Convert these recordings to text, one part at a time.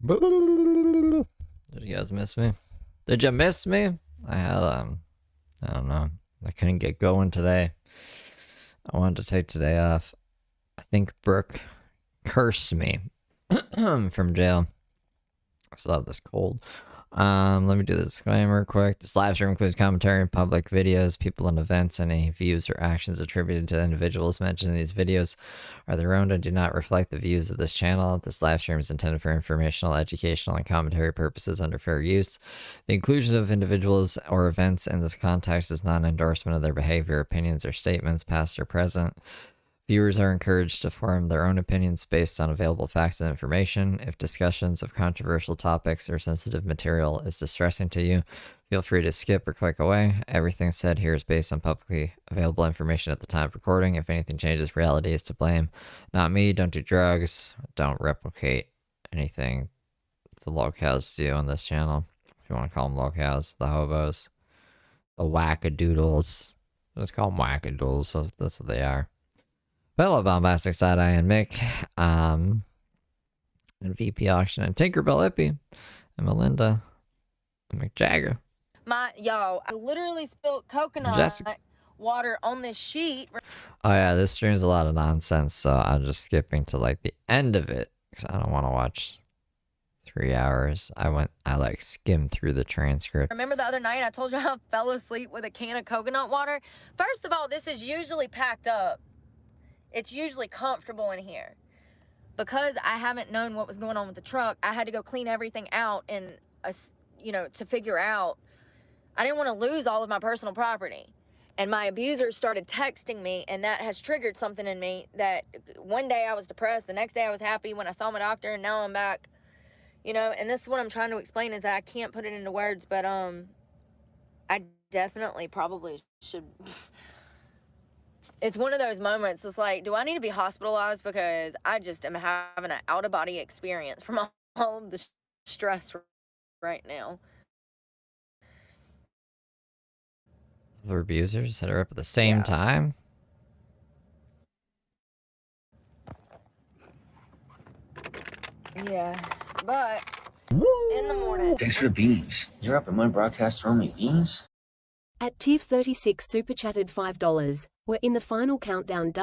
Did you guys miss me? Did you miss me? I had I don't know. I couldn't get going today. I wanted to take today off. I think Brooke cursed me from jail. I still have this cold. Let me do the disclaimer quick. This live stream includes commentary, public videos, people and events. Any views or actions attributed to individuals mentioned in these videos are their own and do not reflect the views of this channel. This live stream is intended for informational, educational, and commentary purposes under fair use. The inclusion of individuals or events in this context is not an endorsement of their behavior, opinions, or statements, past or present. Viewers are encouraged to form their own opinions based on available facts and information. If discussions of controversial topics or sensitive material is distressing to you, feel free to skip or click away. Everything said here is based on publicly available information at the time of recording. If anything changes, reality is to blame. Not me. Don't do drugs. Don't replicate anything the locals do on this channel. If you want to call them locals, the hobos, the wackadoodles. Let's call them wackadoodles. So that's what they are. Hello, Bombastic Side-Eye and Mick, and VP Auction, and Tinkerbell Ippy, and Melinda, and Mick Jagger. Yo, I literally spilled coconut water on this sheet. Oh yeah, this stream's a lot of nonsense, so I'm just skipping to like the end of it, because I don't want to watch 3 hours. I like skimmed through the transcript. Remember the other night I told you I fell asleep with a can of coconut water? First of all, this is usually packed up. It's usually comfortable in here. Because I haven't known what was going on with the truck, I had to go clean everything out and, to figure out. I didn't want to lose all of my personal property. And my abuser started texting me, and that has triggered something in me that one day I was depressed, the next day I was happy when I saw my doctor, and now I'm back. And this is what I'm trying to explain is that I can't put it into words, but I definitely probably should... It's one of those moments. It's like, do I need to be hospitalized because I just am having an out-of-body experience from all of the stress right now. The abusers hit her up at the same time? Yeah, but in the morning. Thanks for the beans. You're up at my broadcast throwing me beans? At Tiff 36 super chatted $5. We're in the final countdown.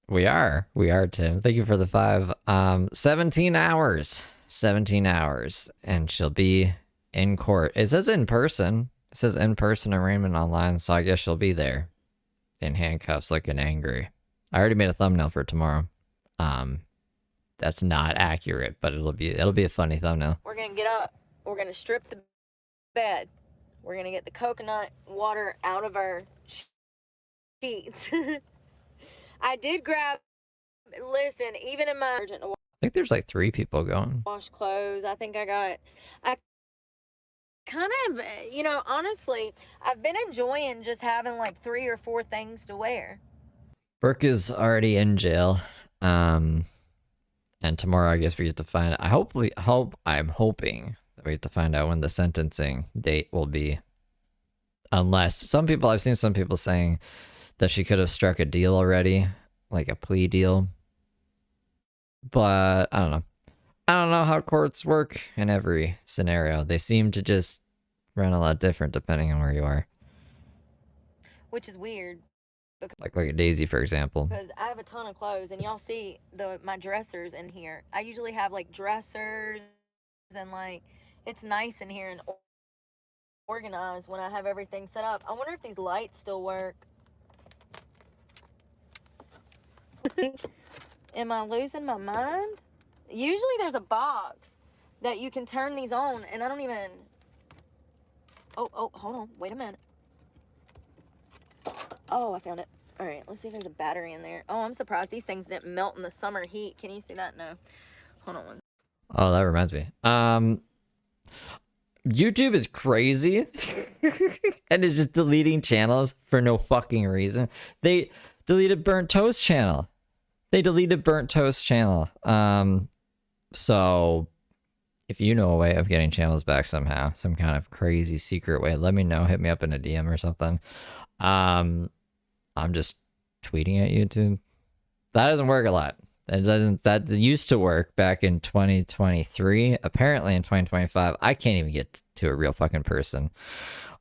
We are, Tim. Thank you for the 5. 17 hours. 17 hours. And she'll be in court. It says in person. It says in-person arraignment online, so I guess she'll be there. In handcuffs, looking angry. I already made a thumbnail for tomorrow. That's not accurate, but it'll be a funny thumbnail. We're gonna get up. We're gonna strip the bed. We're gonna get the coconut water out of our sheets. I did grab. Listen, even in my urgent. I think there's like 3 people going. Wash clothes. I kind of, honestly, I've been enjoying just having like 3 or 4 things to wear. Brooke is already in jail. And tomorrow, I guess we get to find out. I'm hoping that we get to find out when the sentencing date will be. Unless I've seen some people saying that she could have struck a deal already, like a plea deal. But I don't know. I don't know how courts work in every scenario. They seem to just run a lot different depending on where you are. Which is weird. Like look at Daisy, for example. Because I have a ton of clothes, and y'all see my dressers in here. I usually have like dressers, and like it's nice in here and organized when I have everything set up. I wonder if these lights still work. Am I losing my mind? Usually there's a box that you can turn these on, and I don't even... Oh, hold on. Wait a minute. Oh, I found it. All right, let's see if there's a battery in there. Oh, I'm surprised these things didn't melt in the summer heat. Can you see that? No. Hold on. Oh, that reminds me. YouTube is crazy and it's just deleting channels for no fucking reason. They deleted Burnt Toast channel. So if you know a way of getting channels back somehow, some kind of crazy secret way, let me know. Hit me up in a DM or something. I'm just tweeting at YouTube. That doesn't work a lot. That used to work back in 2023. Apparently in 2025, I can't even get to a real fucking person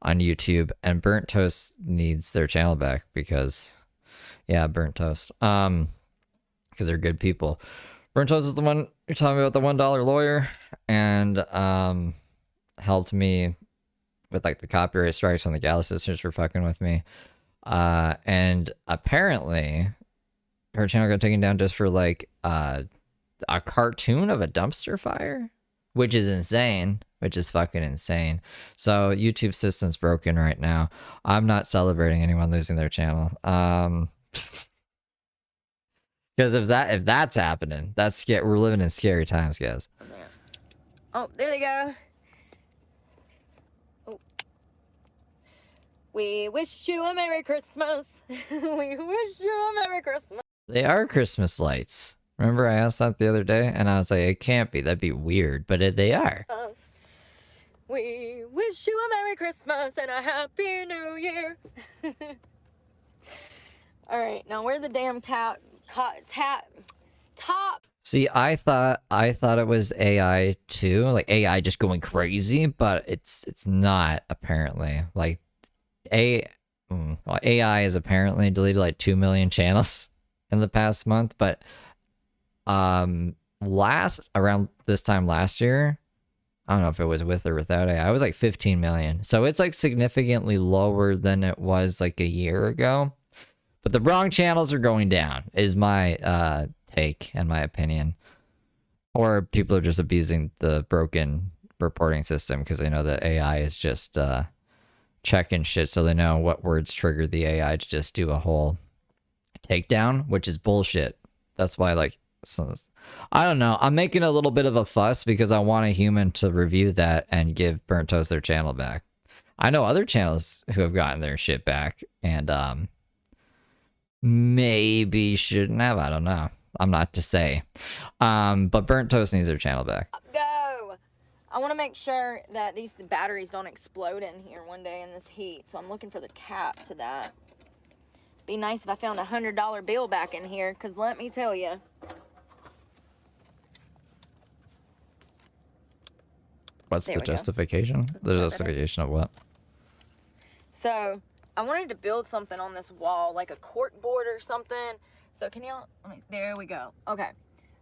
on YouTube, and Burnt Toast needs their channel back because, yeah, Burnt Toast. Because they're good people. Burnt Toast is the one you're talking about, the $1 lawyer, and helped me with like the copyright strikes on the Gala Sisters for fucking with me. And apparently her channel got taken down just for like a cartoon of a dumpster fire, which is insane, which is fucking insane. So YouTube system's broken right now. I'm not celebrating anyone losing their channel. Because if that's happening, that's scary. We're living in scary times, guys. Oh, there they go. Oh. We wish you a Merry Christmas. We wish you a Merry Christmas. They are Christmas lights. Remember I asked that the other day, and I was like, it can't be. That'd be weird, but they are. We wish you a Merry Christmas and a Happy New Year. All right, now where's the damn top? See, I thought it was AI too, like AI just going crazy, but it's not apparently. Like AI has apparently deleted like 2 million channels in the past month, but around this time last year, I don't know if it was with or without AI, it was like 15 million. So it's like significantly lower than it was like a year ago. But the wrong channels are going down, is my take and my opinion. Or people are just abusing the broken reporting system because they know that AI is just checking shit, so they know what words trigger the AI to just do a whole takedown, which is bullshit. That's why, like, I don't know. I'm making a little bit of a fuss because I want a human to review that and give Burnt Toast their channel back. I know other channels who have gotten their shit back and maybe shouldn't have. I don't know. I'm not to say. But Burnt Toast needs their channel back. Go! I want to make sure that these batteries don't explode in here one day in this heat, so I'm looking for the cap to that. Be nice if I found a $100 bill back in here, because let me tell you. What's the justification? The justification of what? So, I wanted to build something on this wall, like a cork board or something. So, can y'all, there we go. Okay.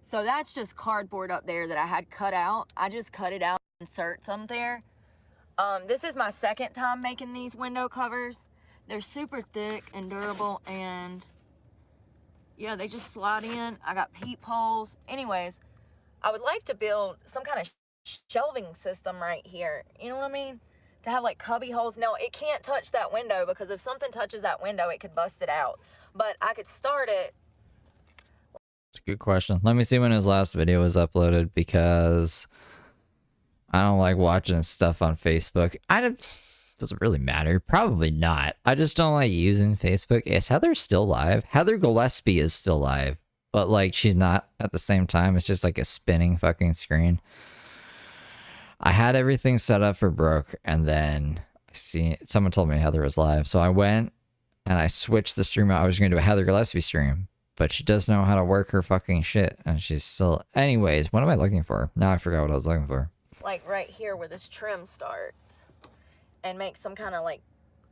So, that's just cardboard up there that I had cut out. I just cut it out and insert some there. This is my second time making these window covers. They're super thick and durable, and yeah, they just slide in. I got peepholes. Anyways, I would like to build some kind of shelving system right here. You know what I mean? To have like cubby holes. No, it can't touch that window because if something touches that window, it could bust it out. But I could start it. It's a good question. Let me see when his last video was uploaded because I don't like watching stuff on Facebook. Doesn't really matter. Probably not. I just don't like using Facebook. Is Heather still live? Heather Gillespie is still live, but like she's not at the same time. It's just like a spinning fucking screen. I had everything set up for Brooke, and then someone told me Heather was live, so I went and I switched the stream out. I was going to do a Heather Gillespie stream, but she does know how to work her fucking shit, and she's still. Anyways, what am I looking for? Now I forgot what I was looking for. Like right here where this trim starts. And make some kind of like,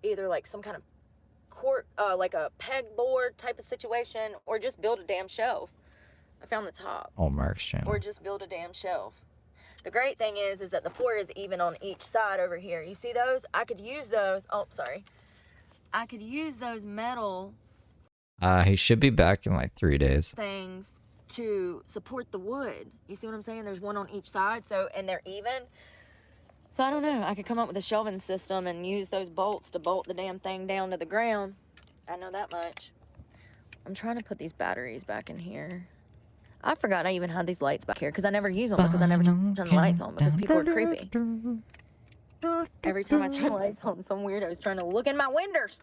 either like some kind of cork, like a pegboard type of situation, or just build a damn shelf. I found the top. Oh, Mark's channel. Or just build a damn shelf. The great thing is that the floor is even on each side over here. You see those? I could use those. Oh, sorry. I could use those metal. He should be back in like 3 days. Things to support the wood. You see what I'm saying? There's one on each side, so, and they're even. So I don't know, I could come up with a shelving system and use those bolts to bolt the damn thing down to the ground. I know that much. I'm trying to put these batteries back in here. I forgot I even had these lights back here because I never use them because I never turn the lights on because people are creepy. Every time I turn the lights on, some weirdo is trying to look in my windows.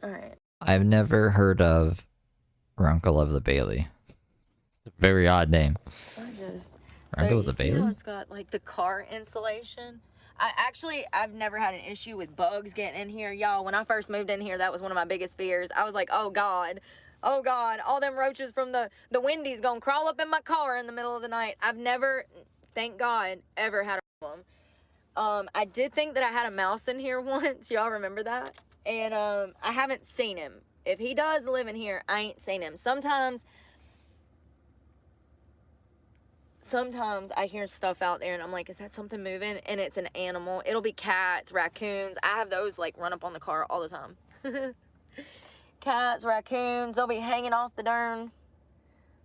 All right. I've never heard of Runkle of the Bailey. It's a very odd name. So Runkle you of the see Bailey? how it's got like the car insulation? I've never had an issue with bugs getting in here. Y'all, when I first moved in here, that was one of my biggest fears. I was like, oh God, all them roaches from the Wendy's gonna crawl up in my car in the middle of the night. I've never, thank God, ever had a problem. I did think that I had a mouse in here once. Y'all remember that? And I haven't seen him. If he does live in here, I ain't seen him. Sometimes I hear stuff out there and I'm like, is that something moving? And it's an animal. It'll be cats, raccoons. I have those like run up on the car all the time. Cats, raccoons, they'll be hanging off the darn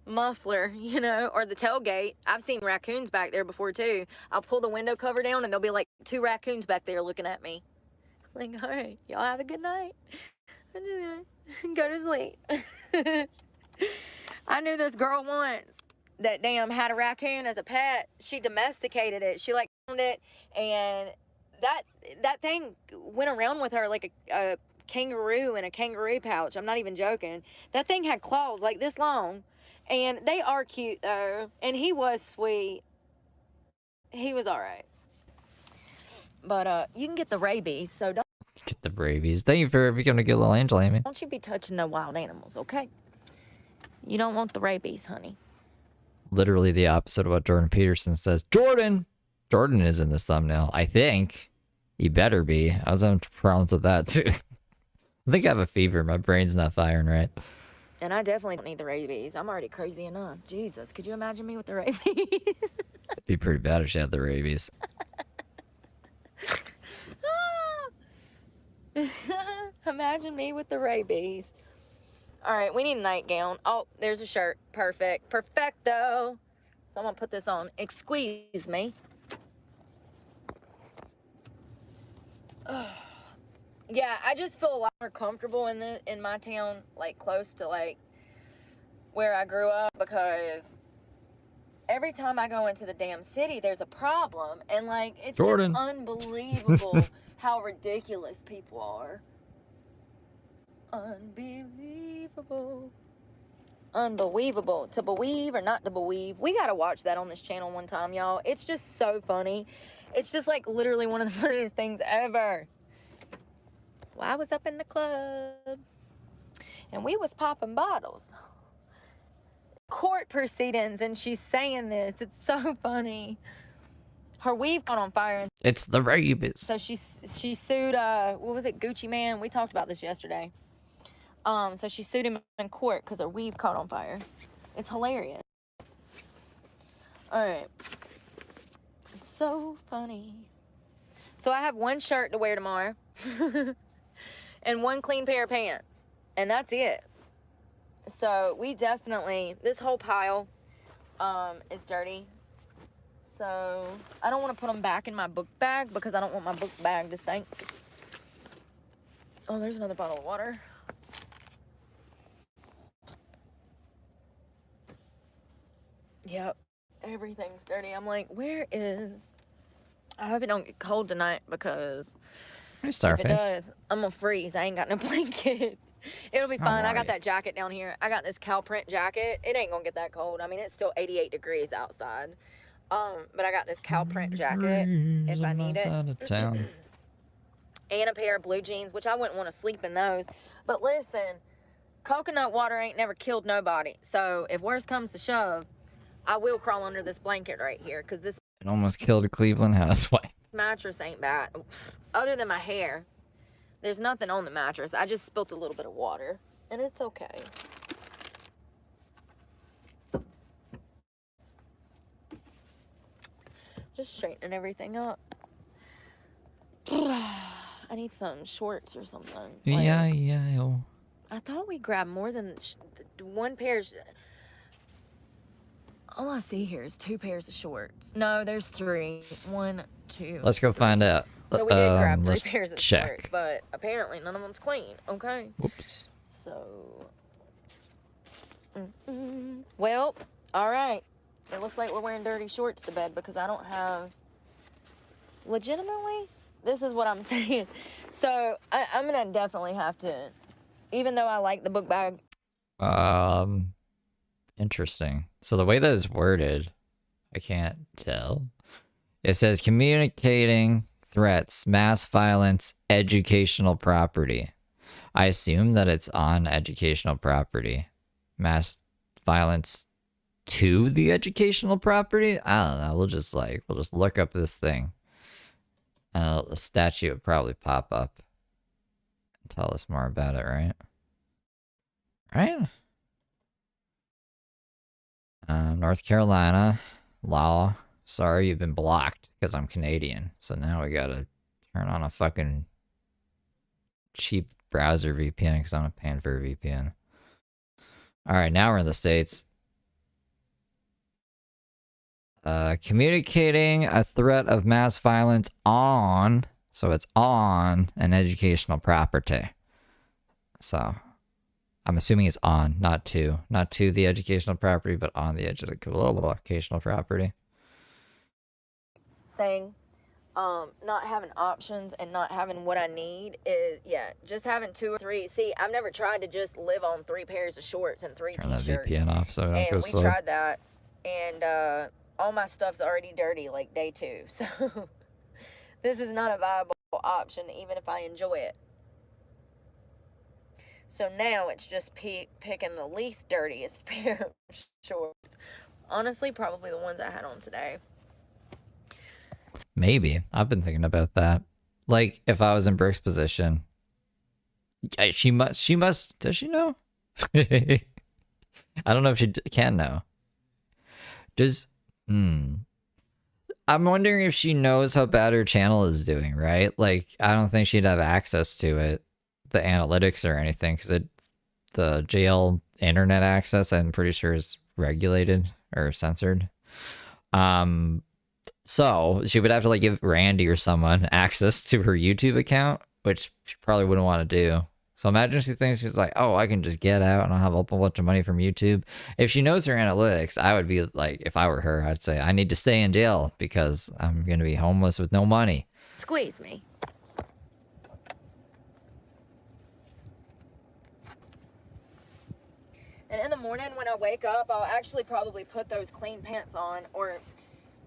muffler, you know, or the tailgate. I've seen raccoons back there before too. I'll pull the window cover down and there'll be like 2 raccoons back there looking at me. Like, all right, y'all have a good night. I'm just gonna go to sleep. I knew this girl once that damn had a raccoon as a pet. She domesticated it. She like found it, and that thing went around with her like a kangaroo in a kangaroo pouch. I'm not even joking. That thing had claws like this long, and they are cute though. And he was sweet. He was all right. But you can get the rabies, so Get the rabies. Thank you for becoming a good little angel, Amy. don't you be touching no wild animals, okay? You don't want the rabies, honey. Literally the opposite of what Jordan Peterson says. Jordan is in this thumbnail, I think. He better be. I was having problems with that too. I think I have a fever. My brain's not firing right. And I definitely don't need the rabies. I'm already crazy enough. Jesus, could you imagine me with the rabies? It'd be pretty bad if she had the rabies. Imagine me with the rabies. All right, we need a nightgown. Oh, there's a shirt. Perfect. Perfecto. So I'm gonna put this on. Excuse me. Yeah, I just feel a lot more comfortable in my town, like close to like where I grew up, because every time I go into the damn city, there's a problem, and like it's Jordan. just unbelievable how ridiculous people are. Unbelievable. Unbelievable. To believe or not to believe. We gotta watch that on this channel one time, y'all. It's just so funny. It's just like literally one of the funniest things ever. Well, I was up in the club and we was popping bottles. Court proceedings, and she's saying this. It's so funny. Her weave caught on fire. It's the rabies. So she sued what was it, Gucci Man? We talked about this yesterday. So she sued him in court because her weave caught on fire. It's hilarious. All right. It's so funny. So I have one shirt to wear tomorrow and one clean pair of pants, and that's it. So we definitely, this whole pile is dirty. So I don't want to put them back in my book bag because I don't want my book bag to stink. Oh, there's another bottle of water. Yep, everything's dirty. I'm like, where is... I hope it don't get cold tonight, because Hey, if it Starface. does, I'm gonna freeze. I ain't got no blanket. It'll be How fine. I are got you? that jacket down here. I got this cow print jacket. It ain't gonna get that cold. I mean, it's still 88 degrees outside. But I got this cow print jacket if I need it. Out of town. And a pair of blue jeans, which I wouldn't want to sleep in those. But listen, coconut water ain't never killed nobody. So if worse comes to shove, I will crawl under this blanket right here, because this It almost killed a Cleveland housewife. mattress ain't bad. Other than my hair, there's nothing on the mattress. I just spilt a little bit of water, and it's okay. Just straightening everything up. I need some shorts or something. Like, Yeah. I thought we grabbed more than one pair. All I see here is 2 pairs of shorts. No, there's 3. 1, 2. Let's go find out. So we did grab 3 let's pairs of check. shorts, but apparently none of them's clean. Okay. Whoops. So, well, all right. It looks like we're wearing dirty shorts to bed because I don't have. Legitimately, this is what I'm saying. So I'm gonna definitely have to, even though I like the book bag. Interesting. So the way that is worded, I can't tell. It says communicating threats, mass violence, educational property. I assume that it's on educational property. Mass violence to the educational property? I don't know. We'll just look up this thing. And a statue would probably pop up and tell us more about it, right? Right? North Carolina law. Sorry, you've been blocked because I'm Canadian. So now we gotta turn on a fucking cheap browser VPN because I'm not paying for a VPN. Alright, now we're in the States. Communicating a threat of mass violence on, so it's on an educational property. So I'm assuming it's on, not to the educational property, but on the educational property. Thing, not having options and not having what I need is, just having 2 or 3. See, I've never tried to just live on 3 pairs of shorts and 3 Turn that t-shirts. VPN off so I don't go And slow. we tried that, and all my stuff's already dirty like day 2. So this is not a viable option, even if I enjoy it. So now it's just picking the least dirtiest pair of shorts. Honestly, probably the ones I had on today. Maybe. I've been thinking about that. Like, if I was in Brooke's position, she must, does she know? I don't know if she can know. I'm wondering if she knows how bad her channel is doing, right? Like, I don't think she'd have access to it, the analytics or anything, because the jail internet access, I'm pretty sure, is regulated or censored. So she would have to like give Randy or someone access to her YouTube account, which she probably wouldn't want to do. So imagine she thinks she's like, oh, I can just get out and I'll have a bunch of money from YouTube. If she knows her analytics, I would be like, if I were her, I'd say I need to stay in jail because I'm going to be homeless with no money. Squeeze me. And in the morning when I wake up, I'll actually probably put those clean pants on, or,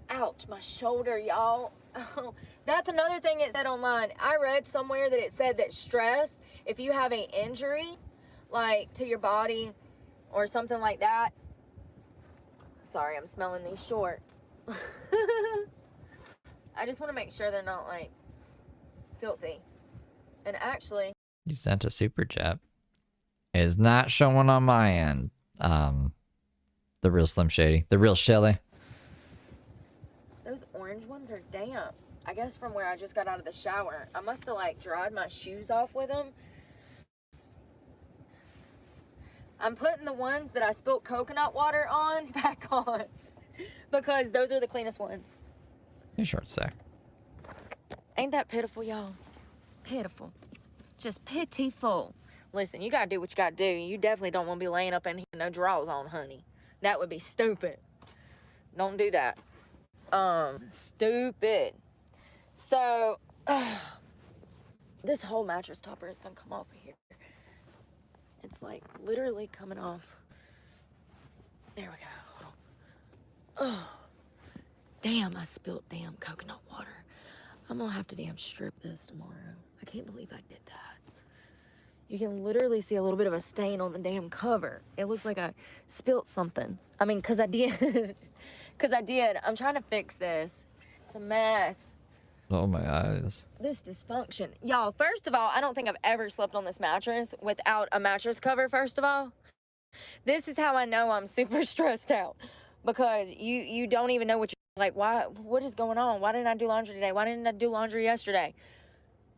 ouch, my shoulder, y'all. Oh, that's another thing it said online. I read somewhere that it said that stress, if you have an injury, like to your body or something like that. Sorry, I'm smelling these shorts. I just want to make sure they're not like filthy. And actually, You sent a super chat. It is not showing on my end. The real Slim Shady. The real Shelly. those orange ones are damp. I guess from where I just got out of the shower. I must have like dried my shoes off with them. I'm putting the ones that I spilt coconut water on back on because those are the cleanest ones. You short sec. Ain't that pitiful, y'all? Pitiful. Just pitiful. Listen, you gotta do what you gotta do. You definitely don't want to be laying up in here with no drawers on, honey. That would be stupid. Don't do that. Stupid. So, this whole mattress topper is gonna come off of here. It's like literally coming off. There we go. Oh, damn, I spilled damn coconut water. I'm gonna have to damn strip this tomorrow. I can't believe I did that. You can literally see a little bit of a stain on the damn cover. It looks like I spilt something. I mean, cause I did. Cause I did. I'm trying to fix this. It's a mess. Oh my eyes. This dysfunction. Y'all, first of all, I don't think I've ever slept on this mattress without a mattress cover, first of all. This is how I know I'm super stressed out. Because you don't even know what you're like, what is going on? Why didn't I do laundry today? Why didn't I do laundry yesterday?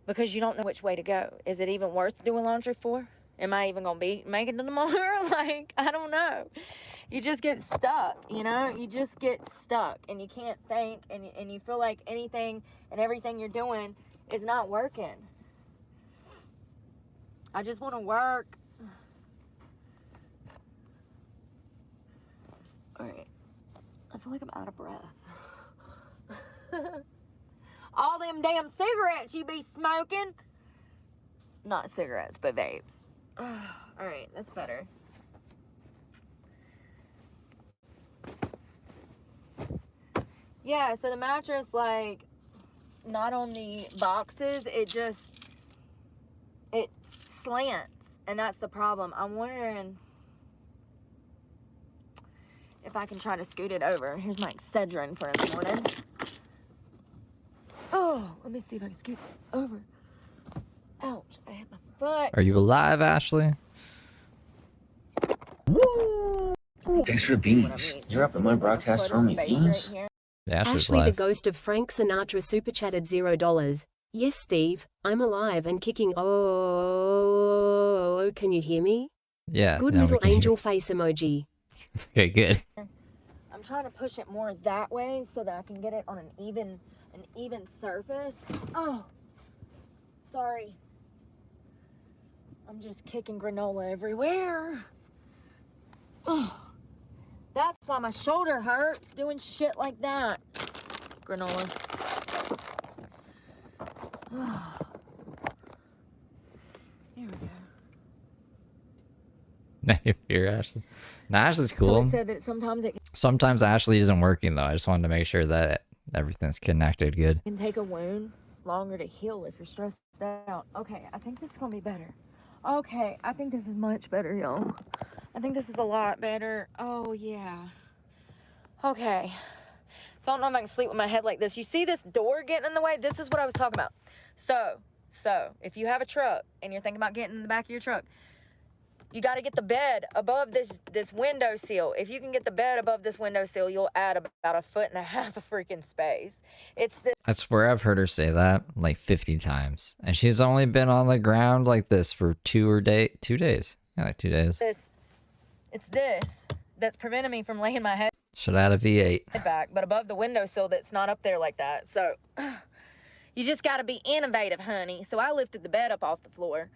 Because you don't know which way to go. Is it even worth doing laundry for? Am I even gonna be making it tomorrow? Like, I don't know. You just get stuck, you know? You just get stuck and you can't think and you feel like anything and everything you're doing is not working. I just want to work. All right. I feel like I'm out of breath. All them damn cigarettes you be smoking. Not cigarettes, but vapes. All right, that's better. Yeah, so the mattress, like, not on the boxes. It slants, and that's the problem. I'm wondering if I can try to scoot it over. Here's my Excedrin for this morning. Oh, let me see if I can scoot this over. Ouch, I hit my foot. Are you alive, Ashley? Thanks for the beans. You're up in my broadcast room with beans? Yeah, Ashley's Ashley the alive. ghost of Frank Sinatra super chatted $0. Yes, Steve, I'm alive and kicking. Oh, can you hear me? Yeah. Good now we little can hear- angel face emoji. Okay, good. I'm trying to push it more that way so that I can get it on an even surface. Oh, sorry. I'm just kicking granola everywhere. Oh, that's why my shoulder hurts doing shit like that. Granola. Here we go. Now you're here, Ashley. Now Ashley's So cool. it said that sometimes it Sometimes Ashley isn't working though. I just wanted to make sure that everything's connected good. can take a wound longer to heal if you're stressed out. Okay, I think this is gonna be better. Okay, I think this is much better, y'all. I think this is a lot better. Oh, yeah. Okay. So I don't know if I can sleep with my head like this. You see this door getting in the way? This is what I was talking about. So if you have a truck and you're thinking about getting in the back of your truck, you got to get the bed above this window sill. If you can get the bed above this window sill, you'll add about 1.5 feet of freaking space. It's this. I swear I've heard her say that like 50 times. And she's only been on the ground like this for 2 days. Yeah, like 2 days. It's this that's preventing me from laying my head Should add a V8. back, but above the windowsill that's not up there like that. So you just got to be innovative, honey. So I lifted the bed up off the floor.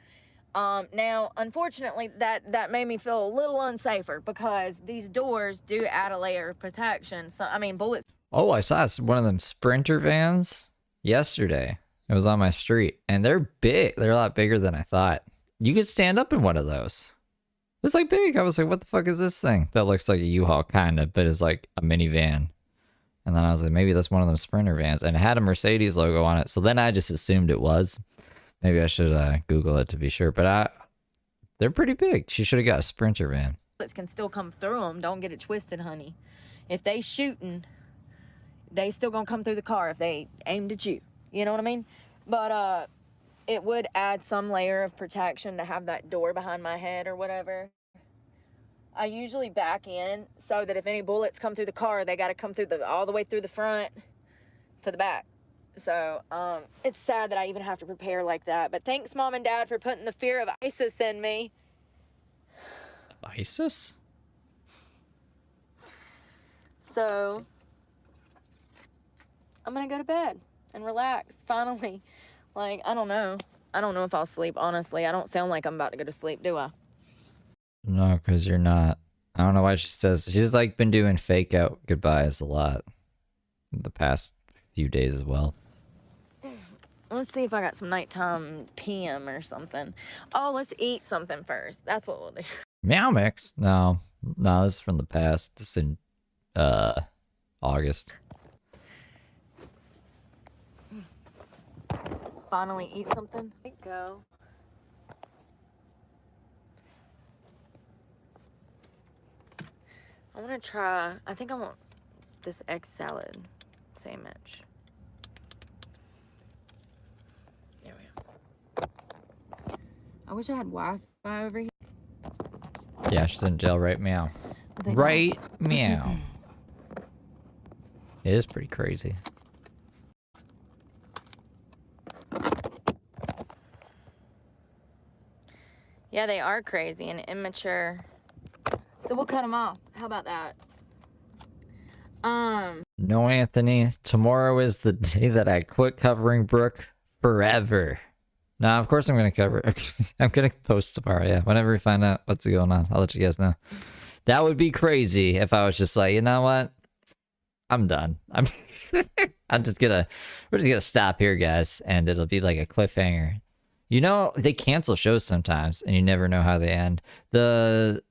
Now, unfortunately, that made me feel a little unsafer because these doors do add a layer of protection. So, I mean, bullets. Oh, I saw one of them Sprinter vans yesterday. It was on my street. And they're big. They're a lot bigger than I thought. You could stand up in one of those. It's like big. I was like, what the fuck is this thing? That looks like a U-Haul kind of, but it's like a minivan. And then I was like, maybe that's one of them Sprinter vans. And it had a Mercedes logo on it. So then I just assumed it was. Maybe I should Google it to be sure. But they're pretty big. She should have got a Sprinter van. Bullets can still come through them. Don't get it twisted, honey. If they shooting, they still gonna come through the car if they aimed at you. You know what I mean? But it would add some layer of protection to have that door behind my head or whatever. I usually back in so that if any bullets come through the car, they got to come through all the way through the front to the back. So it's sad that I even have to prepare like that. But thanks, Mom and Dad, for putting the fear of ISIS in me. ISIS? So I'm gonna go to bed and relax finally. Like, I don't know if I'll sleep, honestly. I don't sound like I'm about to go to sleep, do I? No, because you're not. I don't know why she says. She's like been doing fake out goodbyes a lot the past few days as well. Let's see if I got some nighttime PM or something. Oh, let's eat something first. That's what we'll do. Meow Mix? No, this is from the past. This is in August. Finally eat something. Go. I want to try, I think I want this egg salad sandwich. There we go. I wish I had Wi-Fi over here. Yeah, she's in jail right meow. They Right meow. It is pretty crazy. Yeah, they are crazy and immature. So we'll cut them off. How about that? No, Anthony. Tomorrow is the day that I quit covering Brooke forever. No, of course I'm gonna cover it. I'm gonna post tomorrow. Yeah, whenever we find out what's going on, I'll let you guys know. That would be crazy if I was just like, you know what? I'm done. I'm just gonna. We're just gonna stop here, guys, and it'll be like a cliffhanger. You know, they cancel shows sometimes, and you never know how they end. The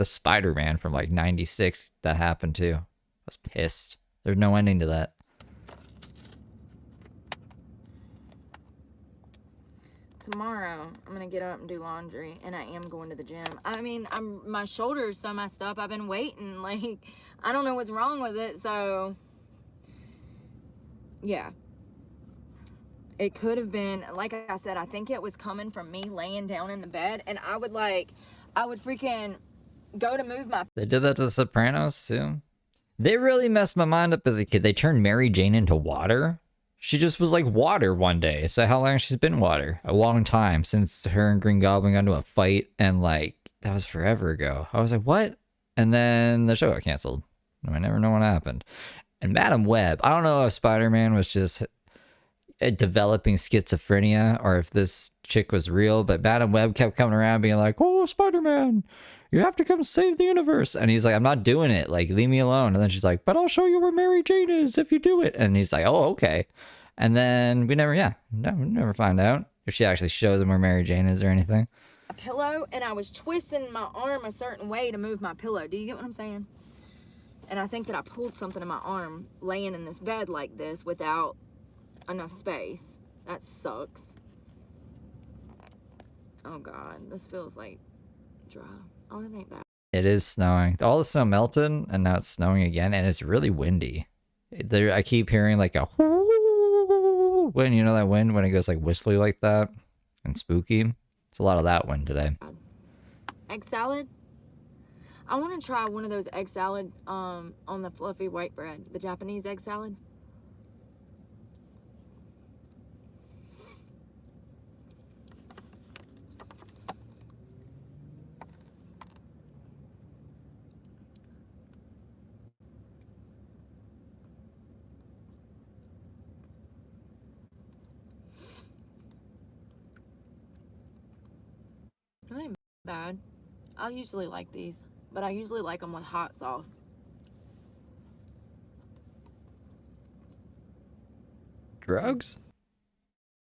Spider-Man from like '96 that happened too. I was pissed. There's no ending to that. tomorrow I'm gonna get up and do laundry, and I am going to the gym. I mean, my shoulder's so messed up. I've been waiting, like, I don't know what's wrong with it. So yeah, it could have been, like I said, I think it was coming from me laying down in the bed, and I would freaking go to move my. They did that to The Sopranos too. They really messed my mind up as a kid. They turned Mary Jane into water. She just was like water one day. So how long she's been water? A long time, since her and Green Goblin got into a fight, and like that was forever ago. I was like, what? And then the show got canceled. I never know what happened. And Madam Web, I don't know if Spider-Man was just developing schizophrenia or if this chick was real, but Madam Web kept coming around being like, oh, Spider-Man, you have to come save the universe. And he's like, I'm not doing it. Like, leave me alone. And then she's like, but I'll show you where Mary Jane is if you do it. And he's like, oh, okay. And then we never find out if she actually shows him where Mary Jane is or anything. A pillow, and I was twisting my arm a certain way to move my pillow. Do you get what I'm saying? And I think that I pulled something in my arm laying in this bed like this without enough space. That sucks. Oh God, this feels like dry. Oh, it ain't bad. It is snowing. All the snow melted, and now it's snowing again, and it's really windy. I keep hearing like a wind. You know that wind when it goes like whistly like that and spooky? It's a lot of that wind today. Egg salad? I want to try one of those egg salad on the fluffy white bread. The Japanese egg salad. It ain't bad. I usually like these, but I usually like them with hot sauce. Drugs?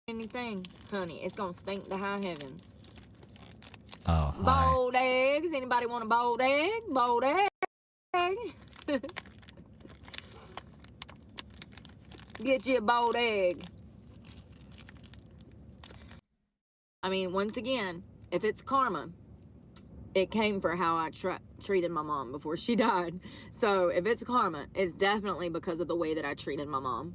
Anything, honey, it's gonna stink to high heavens. Oh, hi. Boiled eggs. Anybody want a boiled egg? Boiled egg. Get you a boiled egg. I mean, once again, if it's karma, it came for how I treated my mom before she died. So if it's karma, it's definitely because of the way that I treated my mom.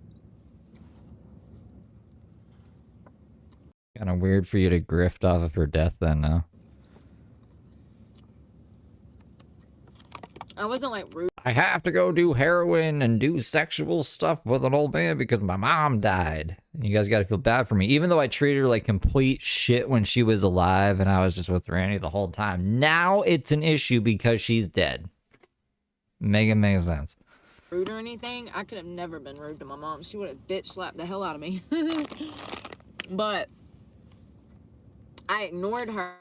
Kind of weird for you to grift off of her death then, no? I wasn't like rude. I have to go do heroin and do sexual stuff with an old man because my mom died. And you guys got to feel bad for me. Even though I treated her like complete shit when she was alive and I was just with Randy the whole time. Now it's an issue because she's dead. Make sense. Rude or anything. I could have never been rude to my mom. She would have bitch slapped the hell out of me. But I ignored her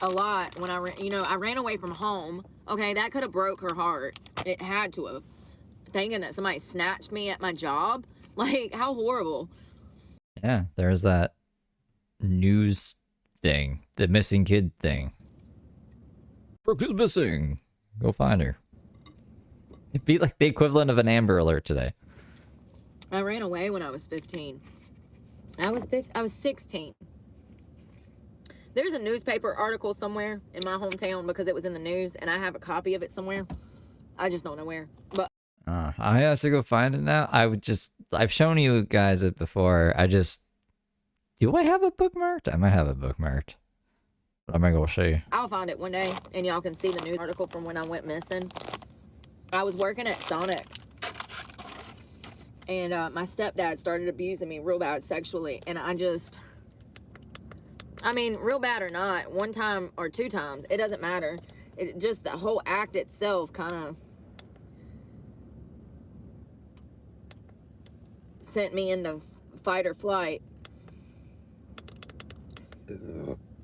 a lot when I ran away from home. Okay, that could have broke her heart. It had to have. Thinking that somebody snatched me at my job. Like, how horrible. Yeah, there's that news thing. The missing kid thing. Brooke is missing. Go find her. It'd be like the equivalent of an Amber Alert today. I ran away when I was 15. I was 16. There's a newspaper article somewhere in my hometown because it was in the news, and I have a copy of it somewhere. I just don't know where. But I have to go find it now. I've shown you guys it before. Do I have it bookmarked? I might have it bookmarked. But I'm gonna go show you. I'll find it one day, and y'all can see the news article from when I went missing. I was working at Sonic, and my stepdad started abusing me real bad sexually, and I mean, real bad or not, one time or two times, it doesn't matter. It just, the whole act itself kind of sent me into fight or flight.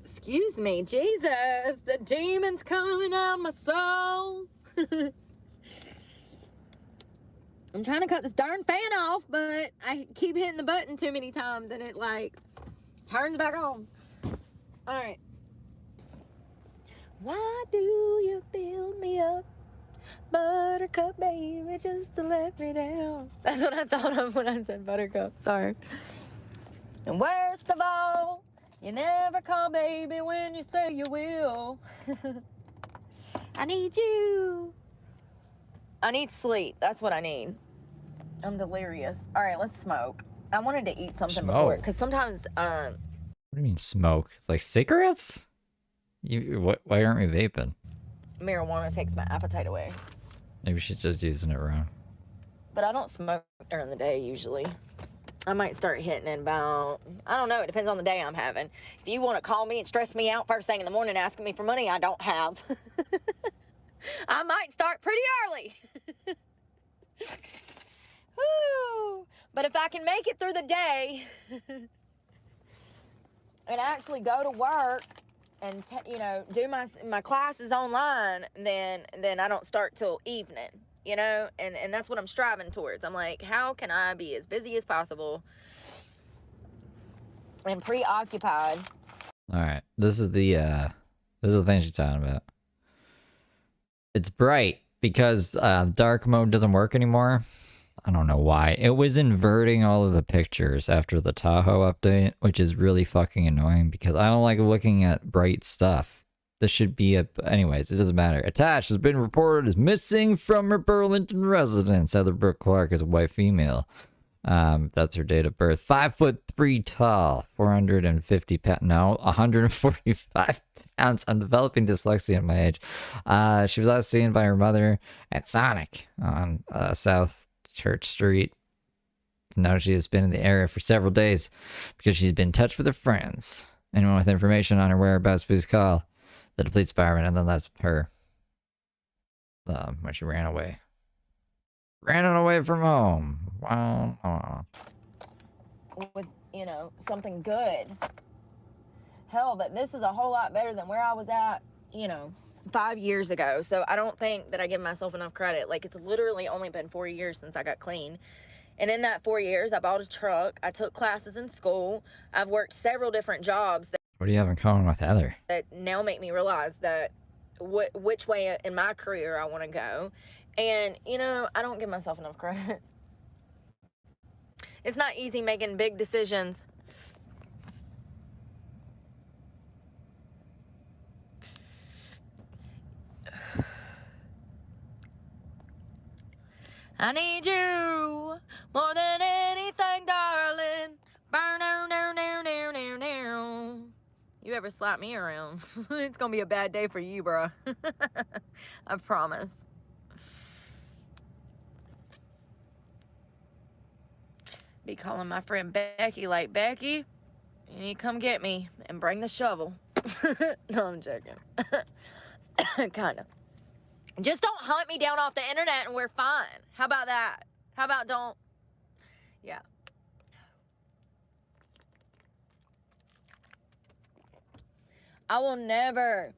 Excuse me, Jesus, the demon's coming out my soul. I'm trying to cut this darn fan off, but I keep hitting the button too many times and it like turns back on. All right. Why do you build me up, buttercup baby, just to let me down? That's what I thought of when I said buttercup. Sorry. And worst of all, you never call baby when you say you will. I need you. I need sleep. That's what I need. I'm delirious. All right, let's smoke. I wanted to eat something before, because sometimes, What do you mean smoke? It's like cigarettes? Why aren't we vaping? marijuana takes my appetite away. Maybe she's just using it wrong. But I don't smoke during the day usually. I might start hitting it about, I don't know, it depends on the day I'm having. If you want to call me and stress me out first thing in the morning asking me for money I don't have, I might start pretty early. Woo. But if I can make it through the day and actually go to work and do my classes online, then I don't start till evening. And that's what I'm striving towards. I'm like, how can I be as busy as possible and preoccupied? All right, this is the thing she's talking about. It's bright because dark mode doesn't work anymore. I don't know why. It was inverting all of the pictures after the Tahoe update, which is really fucking annoying because I don't like looking at bright stuff. This should be anyways, it doesn't matter. Attached has been reported as missing from her Burlington residence. Heather Brooke Clark is a white female. That's her date of birth. 5'3" tall, 145 pounds. I'm developing dyslexia at my age. She was last seen by her mother at Sonic on South Church Street. Now she has been in the area for several days because she's been in touch with her friends. Anyone with information on her whereabouts, please call the police department. And then that's her when she ran away. Ran away from home. Wow. With, something good. Hell, but this is a whole lot better than where I was at, 5 years ago. So I don't think that I give myself enough credit. Like, it's literally only been 4 years since I got clean. And in that 4 years, I bought a truck. I took classes in school. I've worked several different jobs. What do you have in common with Heather? That now make me realize that which way in my career I want to go. And, I don't give myself enough credit. It's not easy making big decisions. I need you more than anything, darling. Burn down, down, down, down, down, down. You ever slap me around, it's gonna be a bad day for you, bro. I promise. Be calling my friend Becky like, Becky, you need to come get me and bring the shovel. No, I'm joking. Kind of. Just don't hunt me down off the internet and we're fine. How about that? How about don't? Yeah. I will never,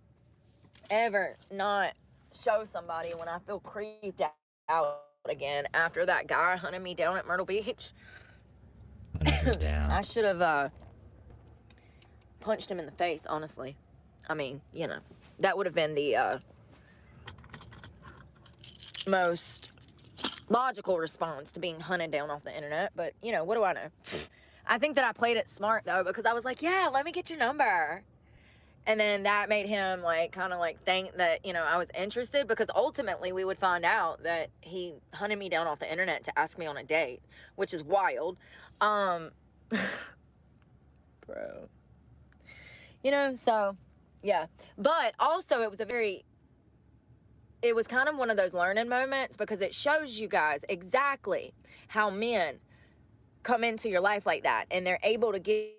ever not show somebody when I feel creeped out again after that guy hunted me down at Myrtle Beach. I should have punched him in the face, honestly. I mean, that would have been the most logical response to being hunted down off the internet. But, what do I know? I think that I played it smart, though, because I was like, yeah, let me get your number. And then that made him, kind of think that, I was interested, because ultimately we would find out that he hunted me down off the internet to ask me on a date, which is wild. Bro. So, yeah. But also it was kind of one of those learning moments, because it shows you guys exactly how men come into your life like that, and they're able to get...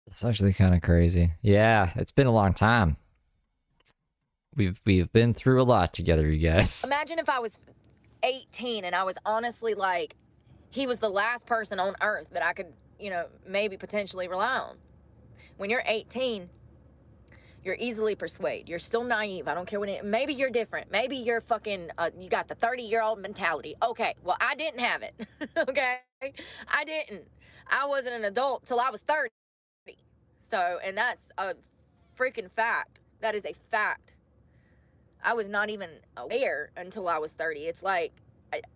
It's actually kind of crazy. Yeah, it's been a long time. We've been through a lot together, you guys. Imagine if I was 18 and I was honestly like, he was the last person on earth that I could, maybe potentially rely on. When you're 18, you're easily persuaded. You're still naive. I don't care maybe you're different. Maybe you're fucking, you got the 30-year-old mentality. Okay, well, I didn't have it. Okay? I didn't. I wasn't an adult till I was 30. So, and that's a freaking fact. That is a fact. I was not even aware until I was 30. It's like,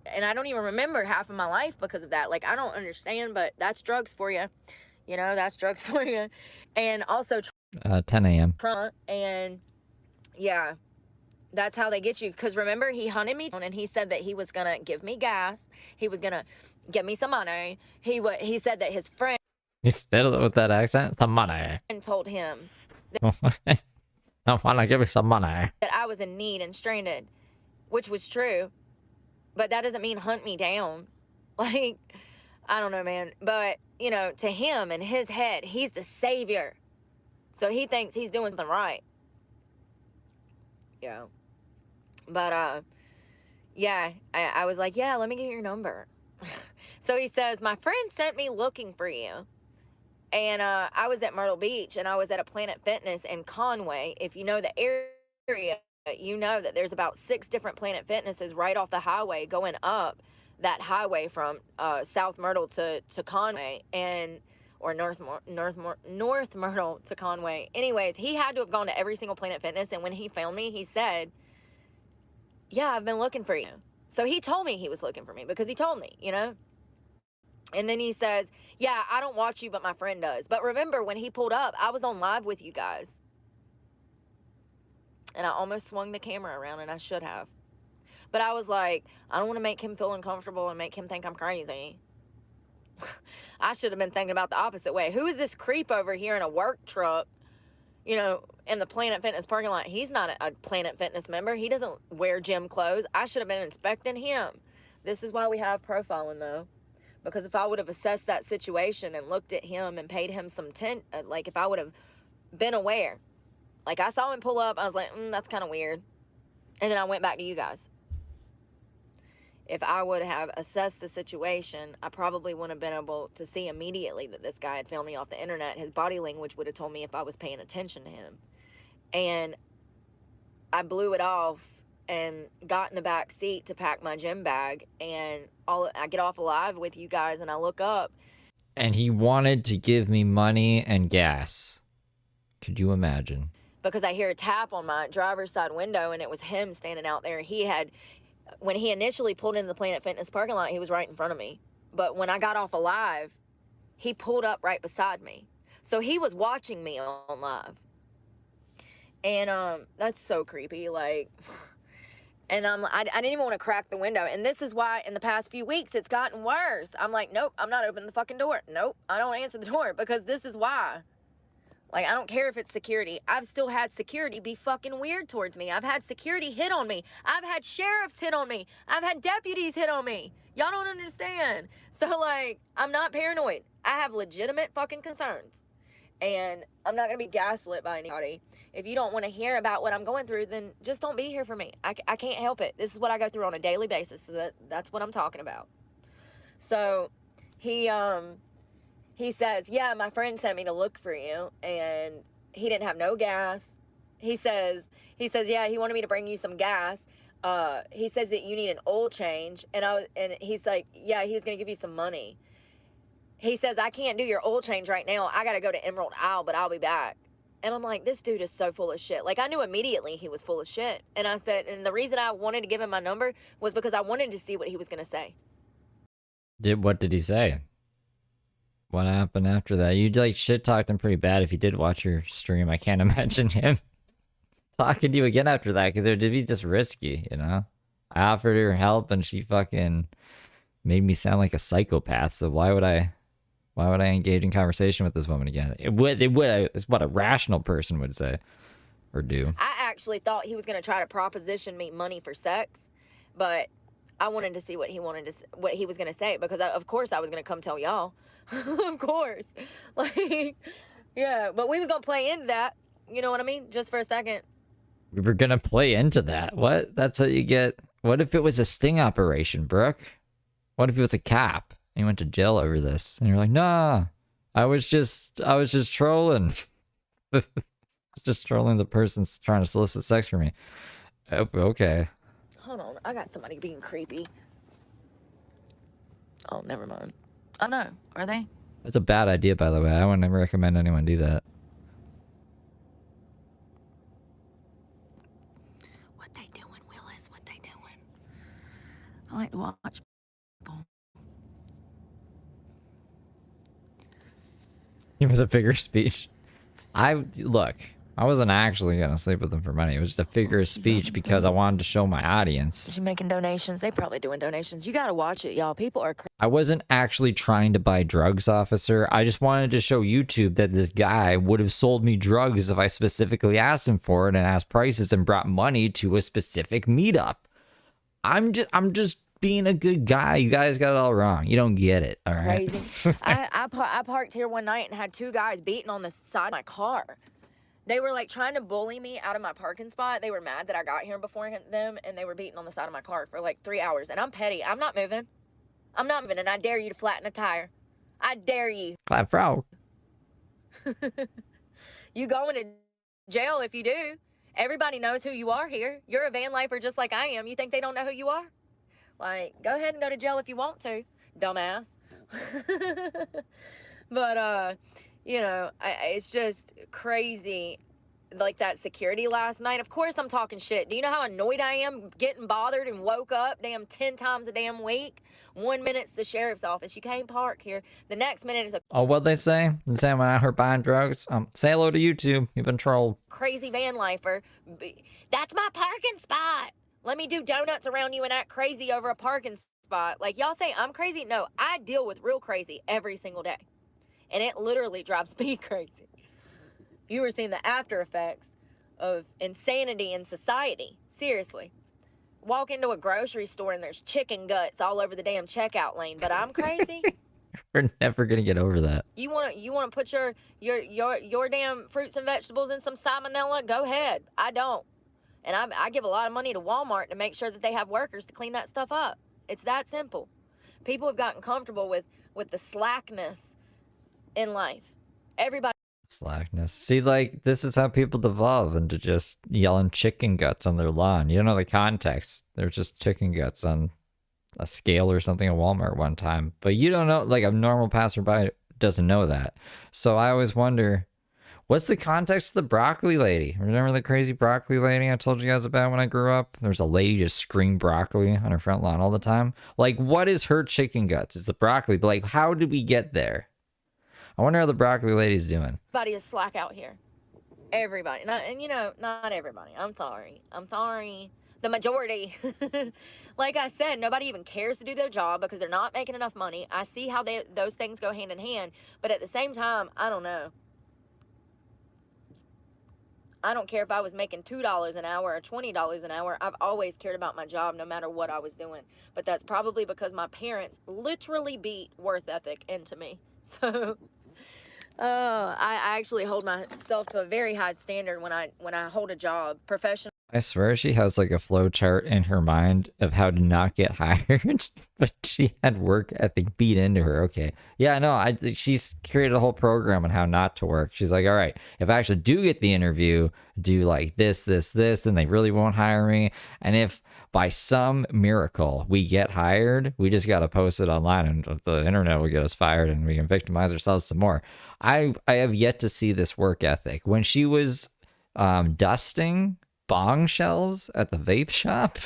and I don't even remember half of my life because of that. Like, I don't understand, but that's drugs for you. You know, that's drugs for you. And also 10 a.m. Trump. And yeah, that's how they get you. Because remember, he hunted me down and he said that he was going to give me gas. He was going to give me some money. He said that his friend You spit it with that accent? Some money. told him I want to give you some money. that I was in need and stranded, which was true. But that doesn't mean hunt me down. Like, I don't know, man. But, you know, to him, in his head, he's the savior. So he thinks he's doing something right. Yeah. But, yeah, I was like, yeah, let me get your number. So he says, my friend sent me looking for you. And I was at Myrtle Beach, and I was at a Planet Fitness in Conway. If you know the area, you know that there's about 6 different Planet Fitnesses right off the highway going up that highway from South Myrtle to Conway, and or North Myrtle to Conway. Anyways, he had to have gone to every single Planet Fitness, and when he found me, he said, yeah, I've been looking for you. So he told me he was looking for me because he told me, you know. And then he says, yeah, I don't watch you, but my friend does. But remember, when he pulled up, I was on live with you guys. And I almost swung the camera around, and I should have. But I was like, I don't want to make him feel uncomfortable and make him think I'm crazy. I should have been thinking about the opposite way. Who is this creep over here in a work truck, you know, in the Planet Fitness parking lot? He's not a Planet Fitness member. He doesn't wear gym clothes. I should have been inspecting him. This is why we have profiling, though. Because if I would have assessed that situation and looked at him and paid him some like if I would have been aware. Like I saw him pull up, I was like, that's kind of weird. And then I went back to you guys. If I would have assessed the situation, I probably wouldn't have been able to see immediately that this guy had found me off the internet. His body language would have told me if I was paying attention to him. And I blew it off and got in the back seat to pack my gym bag, and I get off live with you guys, and I look up. And he wanted to give me money and gas. Could you imagine? Because I hear a tap on my driver's side window, and it was him standing out there. When he initially pulled into the Planet Fitness parking lot, he was right in front of me. But when I got off of live, he pulled up right beside me. So he was watching me on live. And that's so creepy, like... And I didn't even want to crack the window. And this is why in the past few weeks it's gotten worse. I'm like, nope, I'm not opening the fucking door. Nope, I don't answer the door because this is why. Like, I don't care if it's security. I've still had security be fucking weird towards me. I've had security hit on me. I've had sheriffs hit on me. I've had deputies hit on me. Y'all don't understand. So, like, I'm not paranoid. I have legitimate fucking concerns. And I'm not going to be gaslit by anybody. If you don't want to hear about what I'm going through, then just don't be here for me. I can't help it. This is what I go through on a daily basis. So that's what I'm talking about. So he says, yeah, my friend sent me to look for you, and he didn't have no gas. He says, yeah, he wanted me to bring you some gas. He says that you need an oil change. And he's like, yeah, he was going to give you some money. He says, I can't do your oil change right now. I got to go to Emerald Isle, but I'll be back. And I'm like, this dude is so full of shit. Like, I knew immediately he was full of shit. And I said, and the reason I wanted to give him my number was because I wanted to see what he was going to say. What did he say? What happened after that? You, like, shit-talked him pretty bad if you did watch your stream. I can't imagine him talking to you again after that, because it would be just risky, you know? I offered her help, and she fucking made me sound like a psychopath, so why would I engage in conversation with this woman again? It's what a rational person would say or do. I actually thought he was going to try to proposition me money for sex, but I wanted to see what he was going to say, because of course I was going to come tell y'all. Of course. Like, yeah, but we was going to play into that. You know what I mean? Just for a second. We were going to play into that. What? That's how you get. What if it was a sting operation, Brooke? What if it was a cop? And you went to jail over this, and you're like, nah, I was just trolling. Just trolling the person trying to solicit sex from me. Okay. Hold on, I got somebody being creepy. Oh, never mind. Oh no, are they? That's a bad idea, by the way. I would never recommend anyone do that. What they doing, Willis? What they doing? I like to watch people. It was a figure of speech. Look, I wasn't actually gonna sleep with them for money. It was just a figure of speech because I wanted to show my audience. You making donations? They probably doing donations. You gotta watch it, y'all. People are crazy. I wasn't actually trying to buy drugs, officer. I just wanted to show YouTube that this guy would have sold me drugs if I specifically asked him for it and asked prices and brought money to a specific meetup. I'm just being a good guy. You guys got it all wrong. You don't get it, all right? Crazy. I parked here one night and had two guys beating on the side of my car. They were like trying to bully me out of my parking spot. They were mad that I got here before them, and they were beating on the side of my car for like 3 hours. And I'm petty. I'm not moving. I'm not moving, and I dare you to flatten a tire. I dare you. Clap frog. You going to jail if you do. Everybody knows who you are here. You're a van lifer just like I am. You think they don't know who you are? Like, go ahead and go to jail if you want to, dumbass. But, you know, it's just crazy. Like that security last night. Of course I'm talking shit. Do you know how annoyed I am getting bothered and woke up 10 times a damn week? 1 minute's the sheriff's office. You can't park here. The next minute is a Oh, what'd they say? They say when I heard buying drugs. Say hello to YouTube. You've been trolled. crazy van lifer. That's my parking spot. Let me do donuts around you and act crazy over a parking spot. Like y'all say I'm crazy. No, I deal with real crazy every single day. And it literally drives me crazy. You were seeing the after effects of insanity in society. Seriously. Walk into a grocery store and there's chicken guts all over the damn checkout lane, but I'm crazy. We're never gonna get over that. You wanna put your damn fruits and vegetables in some salmonella? Go ahead. I don't. And I give a lot of money to Walmart to make sure that they have workers to clean that stuff up. It's that simple. People have gotten comfortable with the slackness in life. Everybody. Slackness. See, like, this is how people devolve into just yelling chicken guts on their lawn. You don't know the context. They're just chicken guts on a scale or something at Walmart one time. But you don't know, like, a normal passerby doesn't know that. So I always wonder, what's the context of the broccoli lady? Remember the crazy broccoli lady I told you guys about when I grew up? There's a lady just scream broccoli on her front lawn all the time. Like, what is her chicken guts? It's the broccoli, but like, how did we get there? I wonder how the broccoli lady's doing. Everybody is slack out here. Everybody. Not everybody. I'm sorry. The majority. Like I said, nobody even cares to do their job because they're not making enough money. I see how those things go hand in hand. But at the same time, I don't know. I don't care if I was making $2 an hour or $20 an hour. I've always cared about my job no matter what I was doing. But that's probably because my parents literally beat work ethic into me. So... I actually hold myself to a very high standard when I hold a job professionally. I swear she has like a flow chart in her mind of how to not get hired, but she had work ethic beat into her. Okay. Yeah, no, she's created a whole program on how not to work. She's like, all right, if I actually do get the interview, do like this, then they really won't hire me. And if by some miracle we get hired, we just got to post it online and the internet will get us fired and we can victimize ourselves some more. I have yet to see this work ethic. When she was dusting bong shelves at the vape shop,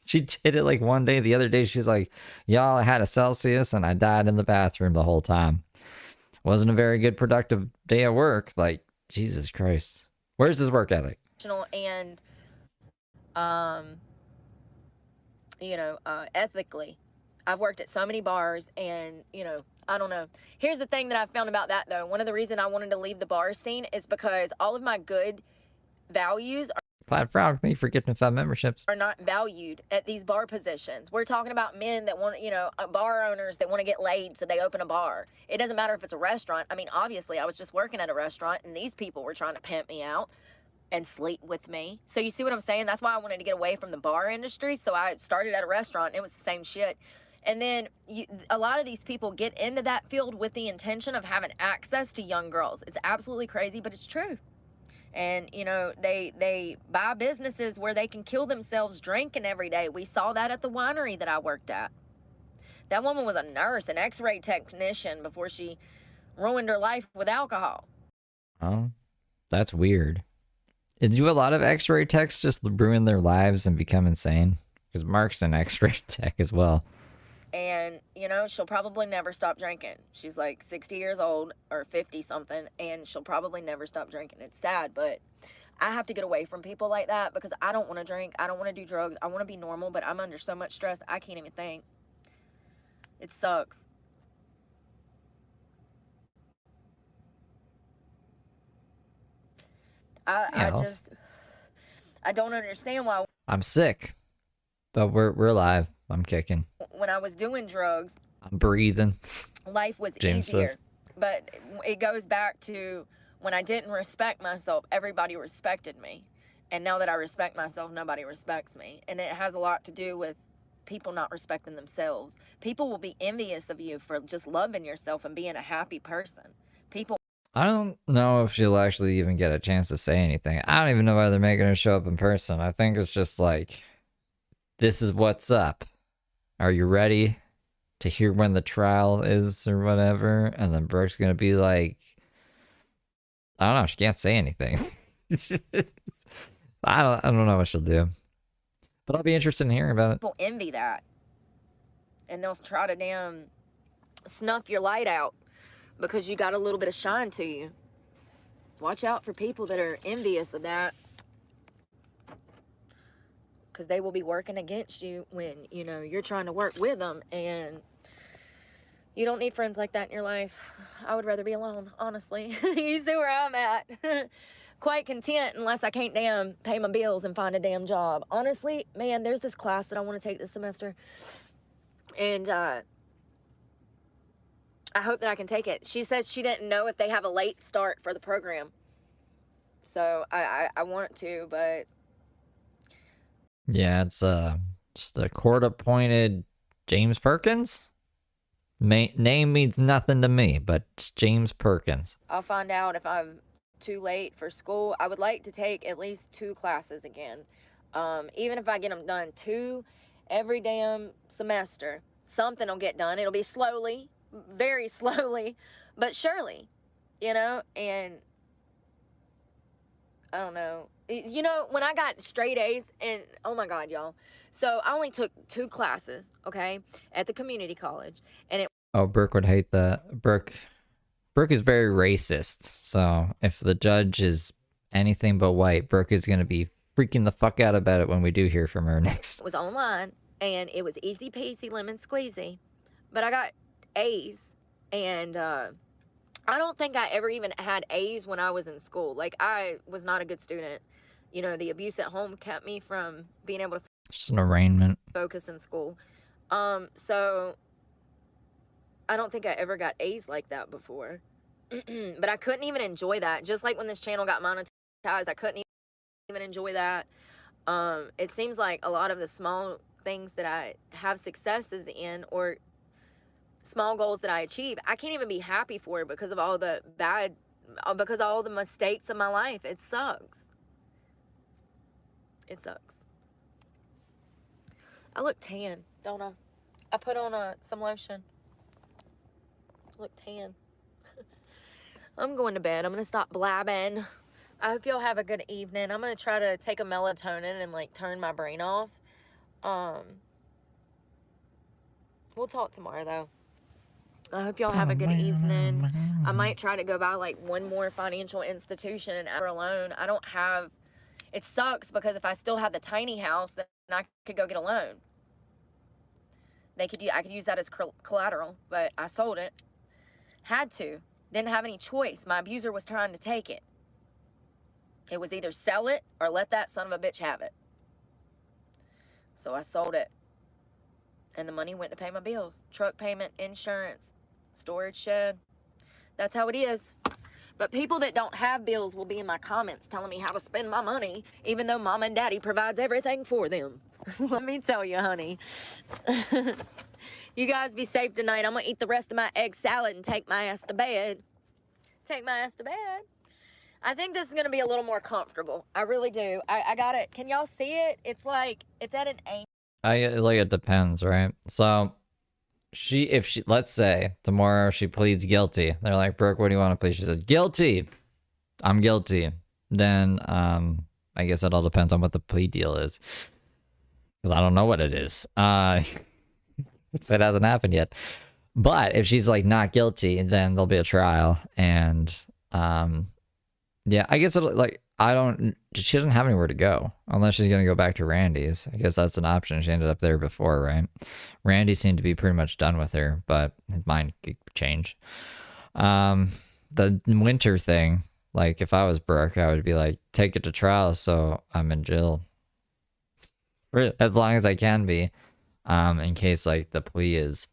she did it like one day. The other day she's like, y'all, I had a Celsius and I died in the bathroom the whole time. Wasn't a very good productive day at work. Like, Jesus Christ. Where's his work ethic? And ethically. I've worked at so many bars and, I don't know. Here's the thing that I found about that, though. One of the reasons I wanted to leave the bar scene is because all of my good values Plaid Frog, thank you for gifting 5 memberships. Are not valued at these bar positions. We're talking about men that want, bar owners that want to get laid, so they open a bar. It doesn't matter if it's a restaurant. I mean, obviously, I was just working at a restaurant, and these people were trying to pimp me out and sleep with me. So you see what I'm saying? That's why I wanted to get away from the bar industry. So I started at a restaurant, and it was the same shit. And then a lot of these people get into that field with the intention of having access to young girls. It's absolutely crazy, but it's true. And, they buy businesses where they can kill themselves drinking every day. We saw that at the winery that I worked at. That woman was a nurse, an x-ray technician before she ruined her life with alcohol. Oh, that's weird. Do a lot of x-ray techs just ruin their lives and become insane? Because Mark's an x-ray tech as well. And you know, she'll probably never stop drinking. She's like 60 years old or 50 something, and she'll probably never stop drinking. It's sad, but I have to get away from people like that because I don't want to drink. I don't want to do drugs. I want to be normal, but I'm under so much stress, I can't even think. It sucks. I don't understand why. I'm sick, but we're alive. I'm kicking. When I was doing drugs, I'm breathing. life was James easier. says. But it goes back to when I didn't respect myself, everybody respected me. And now that I respect myself, nobody respects me. And it has a lot to do with people not respecting themselves. People will be envious of you for just loving yourself and being a happy person. People. I don't know if she'll actually even get a chance to say anything. I don't even know why they're making her show up in person. I think it's just like, this is what's up. Are you ready to hear when the trial is or whatever? And then Brooke's going to be like, I don't know. She can't say anything. I don't know what she'll do. But I'll be interested in hearing about it. People envy that. And they'll try to damn snuff your light out because you got a little bit of shine to you. Watch out for people that are envious of that. Because they will be working against you when, you know, you're trying to work with them. And you don't need friends like that in your life. I would rather be alone, honestly. You see where I'm at. Quite content unless I can't damn pay my bills and find a damn job. Honestly, man, there's this class that I want to take this semester. And I hope that I can take it. She said she didn't know if they have a late start for the program. So I want to, but... Yeah, it's just a court-appointed James Perkins. Name means nothing to me, but it's James Perkins. I'll find out if I'm too late for school. I would like to take at least 2 classes again. Even if I get them done 2 every damn semester, something will get done. It'll be slowly, very slowly, but surely, you know, and I don't know. You know, when I got straight A's, and oh my God, y'all. So I only took 2 classes, okay, at the community college, and it. Oh, Brooke would hate that. Brooke is very racist. So if the judge is anything but white, Brooke is going to be freaking the fuck out about it when we do hear from her next. Was online, and it was easy peasy lemon squeezy, but I got A's, and I don't think I ever even had A's when I was in school. Like, I was not a good student. You know, the abuse at home kept me from being able to Just an arraignment. focus in school. So I don't think I ever got A's like that before. But I couldn't even enjoy that. Just like when this channel got monetized, I couldn't even enjoy that. It seems like a lot of the small things that I have successes in, or small goals that I achieve, I can't even be happy for because of all the because of all the mistakes of my life. It sucks. It sucks. I look tan, don't I? I put on some lotion. I look tan. I'm going to bed. I'm going to stop blabbing. I hope y'all have a good evening. I'm going to try to take a melatonin and, like, turn my brain off. We'll talk tomorrow, though. I hope y'all have a good evening. I might try to go by, like, one more financial institution and after alone. I don't have... It sucks because if I still had the tiny house, then I could go get a loan. I could use that as collateral, but I sold it. Had to. Didn't have any choice. My abuser was trying to take it. It was either sell it or let that son of a bitch have it. So I sold it. And the money went to pay my bills. Truck payment, insurance, storage shed. That's how it is. But people that don't have bills will be in my comments telling me how to spend my money, even though mom and daddy provides everything for them. Let me tell you, honey. You guys be safe tonight. I'm going to eat the rest of my egg salad and take my ass to bed. Take my ass to bed. I think this is going to be a little more comfortable. I really do. I got it. Can y'all see it? It's like, it's at an angle. Like, it depends, right? So if she let's say tomorrow she pleads guilty, they're like, Brooke, what do you want to plead? She said, guilty. I'm guilty. Then I guess it all depends on what the plea deal is, because I don't know what it is. So it hasn't happened yet. But if she's like not guilty, then there'll be a trial. And yeah, I guess she doesn't have anywhere to go unless she's going to go back to Randy's. I guess that's an option. She ended up there before, right? Randy seemed to be pretty much done with her, but his mind could change. The winter thing, like if I was Brooke, I would be like, take it to trial so I'm in jail for as long as I can be, in case like the plea is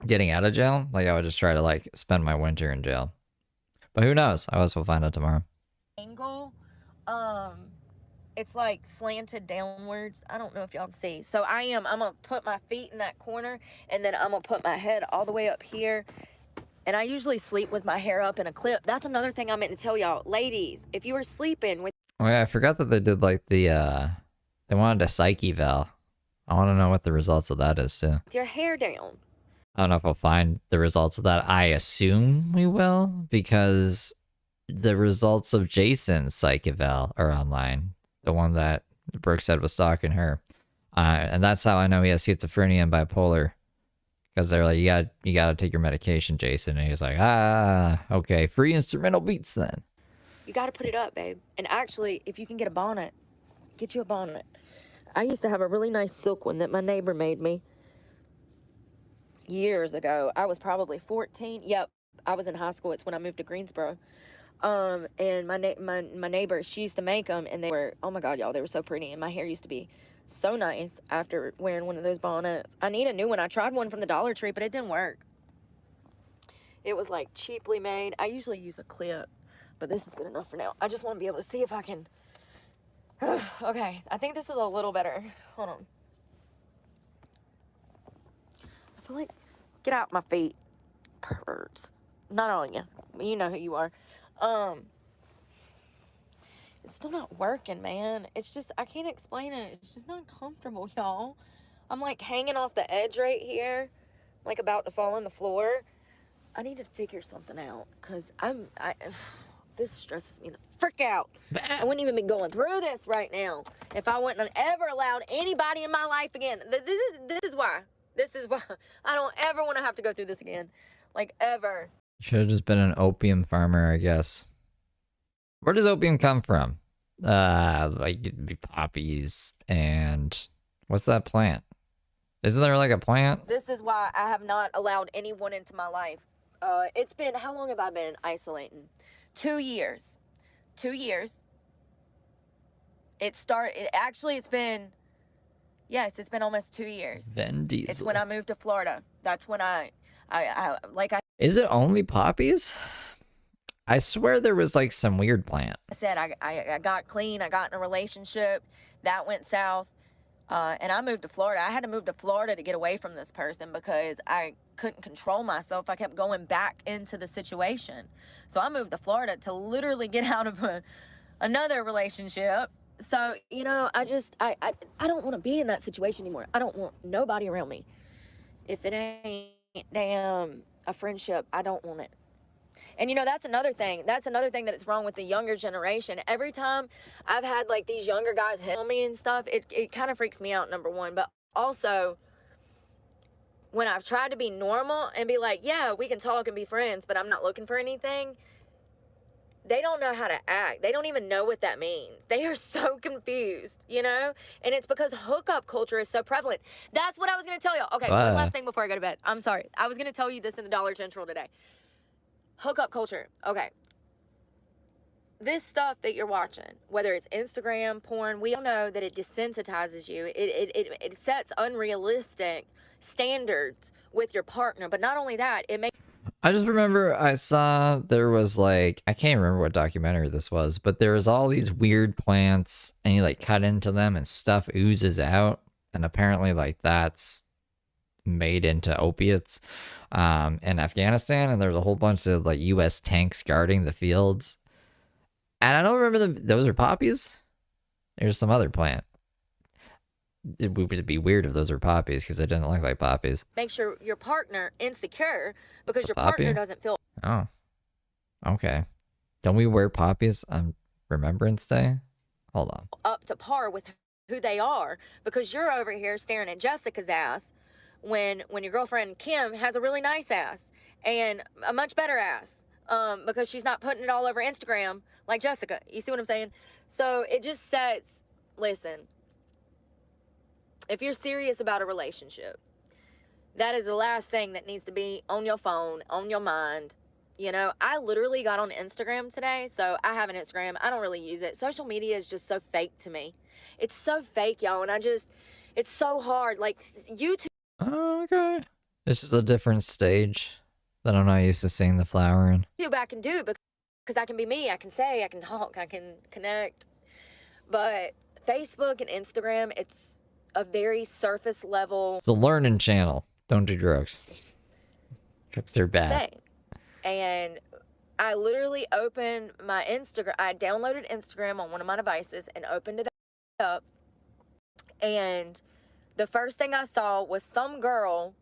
getting out of jail. Like I would just try to like spend my winter in jail. But who knows? I guess we'll find out tomorrow. Angle, it's like slanted downwards. I don't know if y'all can see. So I'm gonna put my feet in that corner, and then I'm gonna put my head all the way up here. And I usually sleep with my hair up in a clip. That's another thing I meant to tell y'all. Ladies, if you are sleeping with... Oh yeah, I forgot that they did like they wanted a psych eval. I want to know what the results of that is too. your hair down. I don't know if we'll find the results of that. I assume we will, because the results of Jason's psych eval are online. The one that Brooke said was stalking her. And that's how I know he has schizophrenia and bipolar. Because they're like, you gotta take your medication, Jason. And he's like, okay, free instrumental beats then. You got to put it up, babe. And actually, if you can get a bonnet, get you a bonnet. I used to have a really nice silk one that my neighbor made me years ago. I was probably 14. Yep, I was in high school. It's when I moved to Greensboro. And my neighbor, she used to make them, and they were, oh my God, y'all, they were so pretty. And my hair used to be so nice after wearing one of those bonnets. I need a new one. I tried one from the Dollar Tree, but it didn't work. It was like cheaply made. I usually use a clip, but this is good enough for now. I just want to be able to see if I can. Okay, I think this is a little better. Hold on. I feel like, get out my feet, perverts. Not all of you, but you know who you are. It's still not working, man. It's just, I can't explain it. It's just not comfortable, y'all. I'm like hanging off the edge right here, like about to fall on the floor. I need to figure something out, because this stresses me the frick out. I wouldn't even be going through this right now if I wouldn't have ever allowed anybody in my life again. This is why. This is why I don't ever want to have to go through this again. Like, ever. Should have just been an opium farmer, I guess. Where does opium come from? Like it'd be poppies and what's that plant? Isn't there like a plant? This is why I have not allowed anyone into my life. It's been, how long have I been isolating? 2 years. 2 years. It's been, yes, it's been almost 2 years. Vin Diesel. It's when I moved to Florida. That's when Is it only poppies? I swear there was like some weird plant. I said I got clean. I got in a relationship. That went south. And I moved to Florida. I had to move to Florida to get away from this person because I couldn't control myself. I kept going back into the situation. So I moved to Florida to literally get out of another relationship. So, you know, I don't want to be in that situation anymore. I don't want nobody around me. If it ain't damn a friendship, I don't want it. And, you know, that's another thing. That's another thing that is wrong with the younger generation. Every time I've had, like, these younger guys hit on me and stuff, it kind of freaks me out, number one. But also, when I've tried to be normal and be like, yeah, we can talk and be friends, but I'm not looking for anything, they don't know how to act. They don't even know what that means. They are so confused, you know? And it's because hookup culture is so prevalent. That's what I was going to tell you. Okay, one last thing before I go to bed. I'm sorry. I was going to tell you this in the Dollar General today. Hookup culture. Okay. This stuff that you're watching, whether it's Instagram, porn, we all know that it desensitizes you. It sets unrealistic standards with your partner. But not only that, it makes... I just remember I saw there was like, I can't remember what documentary this was, but there was all these weird plants and you like cut into them and stuff oozes out. And apparently like that's made into opiates in Afghanistan, and there's a whole bunch of like US tanks guarding the fields, and I don't remember those are poppies. There's some other plant. It would be weird if those were poppies because they didn't look like poppies. Make sure your partner insecure because It's your a poppy? partner doesn't feel Oh, okay. Don't we wear poppies on Remembrance Day? Hold on. up to par with who they are because you're over here staring at Jessica's ass when your girlfriend Kim has a really nice ass and a much better ass, because she's not putting it all over Instagram like Jessica. You see what I'm saying? So it just sets, listen, if you're serious about a relationship, that is the last thing that needs to be on your phone, on your mind. You know, I literally got on Instagram today, so I have an Instagram. I don't really use it. Social media is just so fake to me. It's so fake, y'all, and it's so hard. Like, YouTube. Oh, okay. This is a different stage that I'm not used to seeing the flower in. I can do because I can be me. I can say, I can talk, I can connect. But Facebook and Instagram, it's a very surface level. It's a learning channel. Don't do drugs. Drugs are bad. Thing. And I literally opened my Instagram. I downloaded Instagram on one of my devices and opened it up. And the first thing I saw was some girl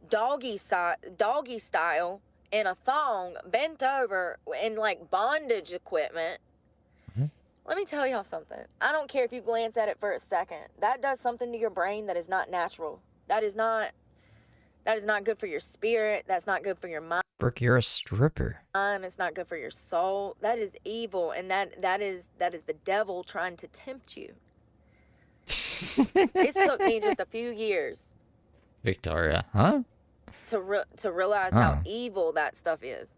doggy style in a thong, bent over in like bondage equipment. Let me tell y'all something. I don't care if you glance at it for a second. That does something to your brain that is not natural. That is not good for your spirit. That's not good for your mind. Brooke, you're a stripper. It's not good for your soul. That is evil, and that is the devil trying to tempt you. It took me just a few years, Victoria, huh? to realize how evil that stuff is,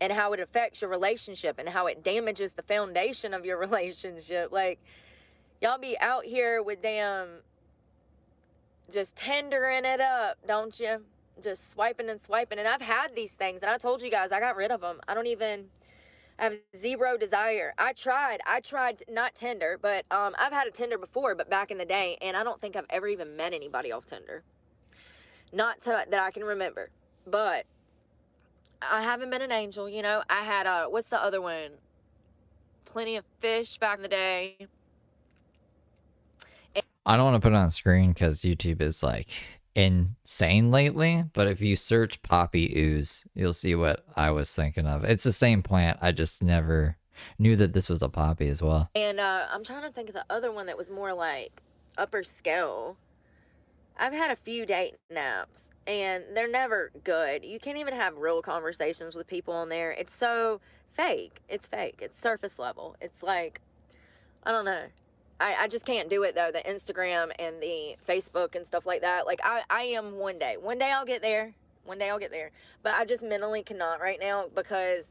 and how it affects your relationship, and how it damages the foundation of your relationship. Like, y'all be out here with damn just tendering it up, don't you? Just swiping and swiping. And I've had these things, and I told you guys I got rid of them. I have zero desire. I tried not Tinder, but I've had a Tinder before, but back in the day, and I don't think I've ever even met anybody off Tinder. Not that I can remember. But I haven't been an angel, you know. I had what's the other one? Plenty of Fish back in the day. I don't want to put it on screen because YouTube is like insane lately, but if you search poppy ooze, you'll see what I was thinking of. It's the same plant. I just never knew that this was a poppy as well. And I'm trying to think of the other one that was more like upper scale. I've had a few dating apps, and they're never good. You can't even have real conversations with people on there. It's so fake. It's fake. It's surface level. It's like, I don't know. I just can't do it, though, the Instagram and the Facebook and stuff like that. Like, I am one day. One day I'll get there. One day I'll get there. But I just mentally cannot right now, because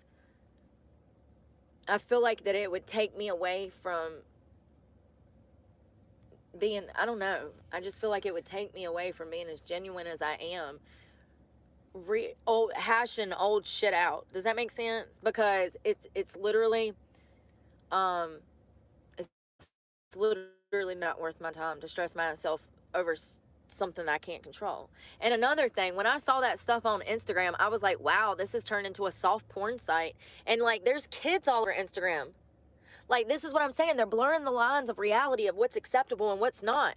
I feel like that it would take me away from being, I don't know. I just feel like it would take me away from being as genuine as I am. Hashing old shit out. Does that make sense? Because it's literally, it's literally not worth my time to stress myself over something that I can't control. And another thing, when I saw that stuff on Instagram, I was like, wow, this has turned into a soft porn site. And like, there's kids all over Instagram. Like, this is what I'm saying. They're blurring the lines of reality of what's acceptable and what's not.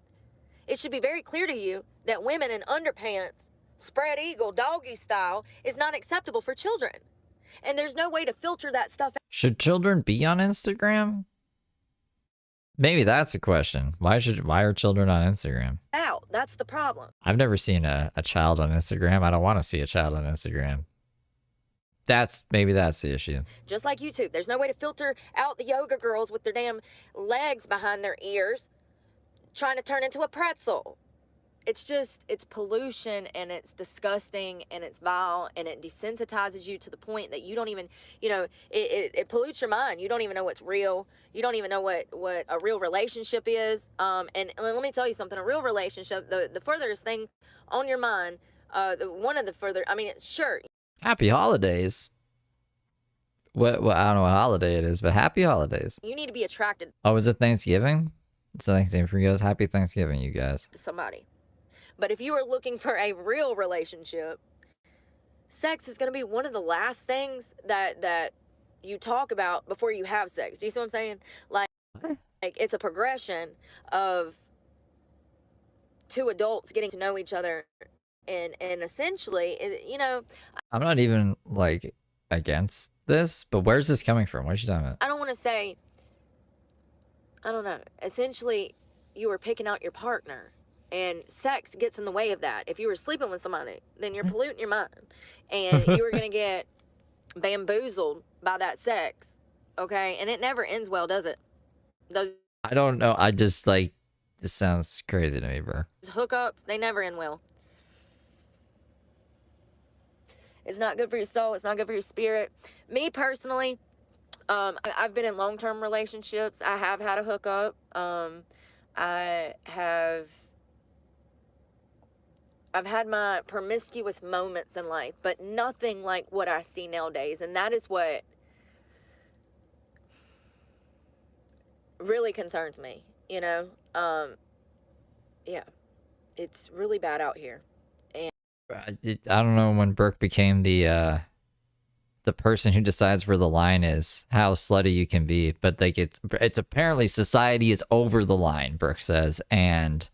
It should be very clear to you that women in underpants, spread eagle, doggy style, is not acceptable for children. And there's no way to filter that stuff out. Should children be on Instagram? Maybe that's a question. Why are children on Instagram? That's the problem. I've never seen a child on Instagram. I don't want to see a child on Instagram. Maybe that's the issue. Just like YouTube, there's no way to filter out the yoga girls with their damn legs behind their ears trying to turn into a pretzel. It's pollution, and it's disgusting, and it's vile, and it desensitizes you to the point that you don't even, it pollutes your mind. You don't even know what's real. You don't even know what a real relationship is. And let me tell you something, a real relationship, the furthest thing on your mind, sure. Happy holidays. What I don't know what holiday it is, but happy holidays. You need to be attracted. Oh, is it Thanksgiving? It's Thanksgiving for you guys. Happy Thanksgiving, you guys. To somebody. But if you are looking for a real relationship, sex is going to be one of the last things that you talk about before you have sex. Do you see what I'm saying? Like it's a progression of two adults getting to know each other, and essentially, I'm not even like against this, but where's this coming from? What are you talking about? I don't want to say, I don't know. Essentially, you are picking out your partner. And sex gets in the way of that. If you were sleeping with somebody, then you're polluting your mind. And you were going to get bamboozled by that sex. Okay? And it never ends well, does it? Those I don't know. I just like, this sounds crazy to me, bro. hookups, they never end well. It's not good for your soul. It's not good for your spirit. Me personally, I've been in long-term relationships. I have had a hookup. I've had my promiscuous moments in life, but nothing like what I see nowadays. And that is what really concerns me, you know? Yeah, it's really bad out here. I don't know when Brooke became the person who decides where the line is, how slutty you can be, but like it's apparently society is over the line, Brooke says, and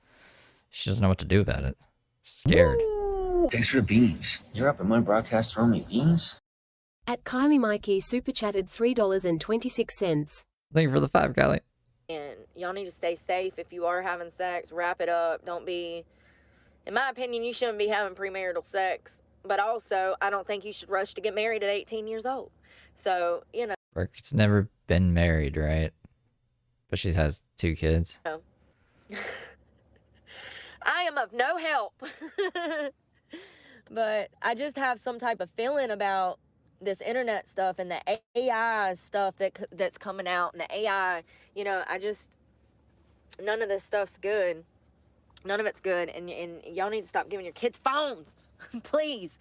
she doesn't know what to do about it. She's scared. Thanks for the beans. You're up at my broadcast throwing me beans? At Kylie Mikey super chatted $3.26. Thank you for the 5, Kylie. And y'all need to stay safe. If you are having sex, wrap it up. Don't be, in my opinion, you shouldn't be having premarital sex. But also, I don't think you should rush to get married at 18 years old. So, you know. Brooke's never been married, right? But she has 2 kids. No. I am of no help. But I just have some type of feeling about this internet stuff and the AI stuff that's coming out. And the AI, you know, none of this stuff's good. None of it's good. And y'all need to stop giving your kids phones. Please.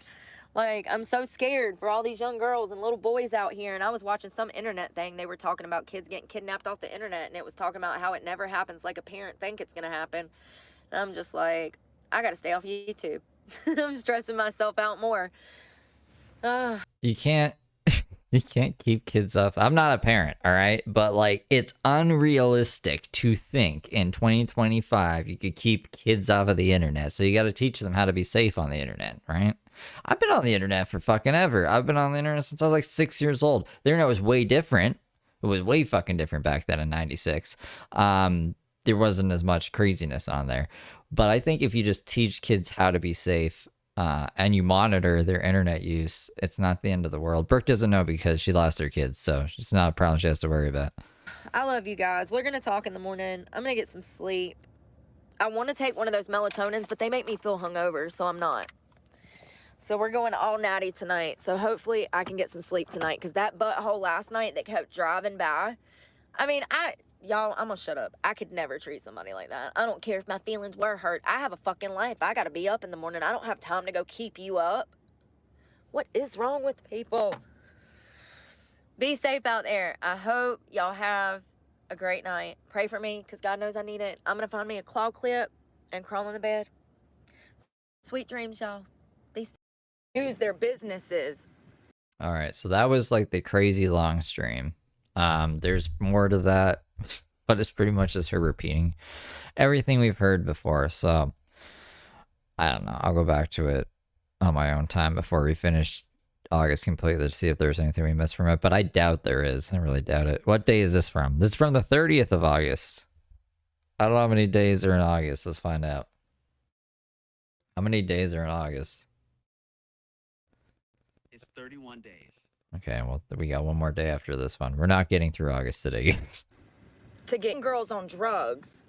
Like, I'm so scared for all these young girls and little boys out here. And I was watching some internet thing. They were talking about kids getting kidnapped off the internet. And it was talking about how it never happens like a parent think it's going to happen. And I'm just like, I got to stay off YouTube. I'm stressing myself out more. You can't keep kids up. I'm not a parent, all right? But like, it's unrealistic to think in 2025 you could keep kids off of the internet. So you got to teach them how to be safe on the internet, right? I've been on the internet for fucking ever. I've been on the internet since I was like 6 years old. The internet was way different. It was way fucking different back then in 96. There wasn't as much craziness on there. But I think if you just teach kids how to be safe, and you monitor their internet use, it's not the end of the world. Brooke doesn't know because she lost her kids, so it's not a problem she has to worry about. I love you guys. We're going to talk in the morning. I'm going to get some sleep. I want to take one of those melatonins, but they make me feel hungover, so I'm not. So we're going all natty tonight. So hopefully I can get some sleep tonight, because that butthole last night that kept driving by, I mean, y'all, I'm gonna shut up. I could never treat somebody like that. I don't care if my feelings were hurt. I have a fucking life. I gotta be up in the morning. I don't have time to go keep you up. What is wrong with people? Be safe out there. I hope y'all have a great night. Pray for me, because God knows I need it. I'm gonna find me a claw clip and crawl in the bed. Sweet dreams, y'all. Be safe. Use their businesses. All right, so that was like the crazy long stream. There's more to that, but it's pretty much just her repeating everything we've heard before. So I don't know. I'll go back to it on my own time before we finish August completely to see if there's anything we missed from it. But I doubt there is. I really doubt it. What day is this from? This is from the 30th of August. I don't know how many days are in August. Let's find out. How many days are in August? It's 31 days. Okay, well, we got one more day after this one. We're not getting through August today, guys. To get girls on drugs,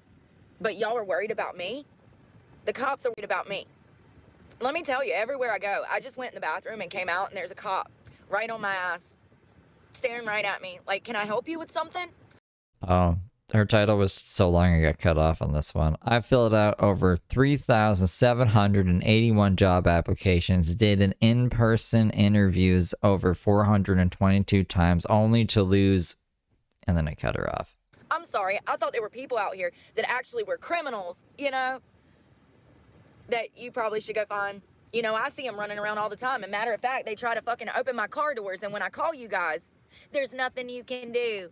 but y'all are worried about me? The cops are worried about me. Let me tell you, everywhere I go, I just went in the bathroom and came out, and there's a cop right on my ass, staring right at me. Like, can I help you with something? Oh, her title was so long I got cut off on this one. I filled out over 3,781 job applications, did an in-person interviews over 422 times, only to lose, and then I cut her off. I'm sorry, I thought there were people out here that actually were criminals, you know, that you probably should go find. You know, I see them running around all the time, and matter of fact, they try to fucking open my car doors, and when I call you guys, there's nothing you can do.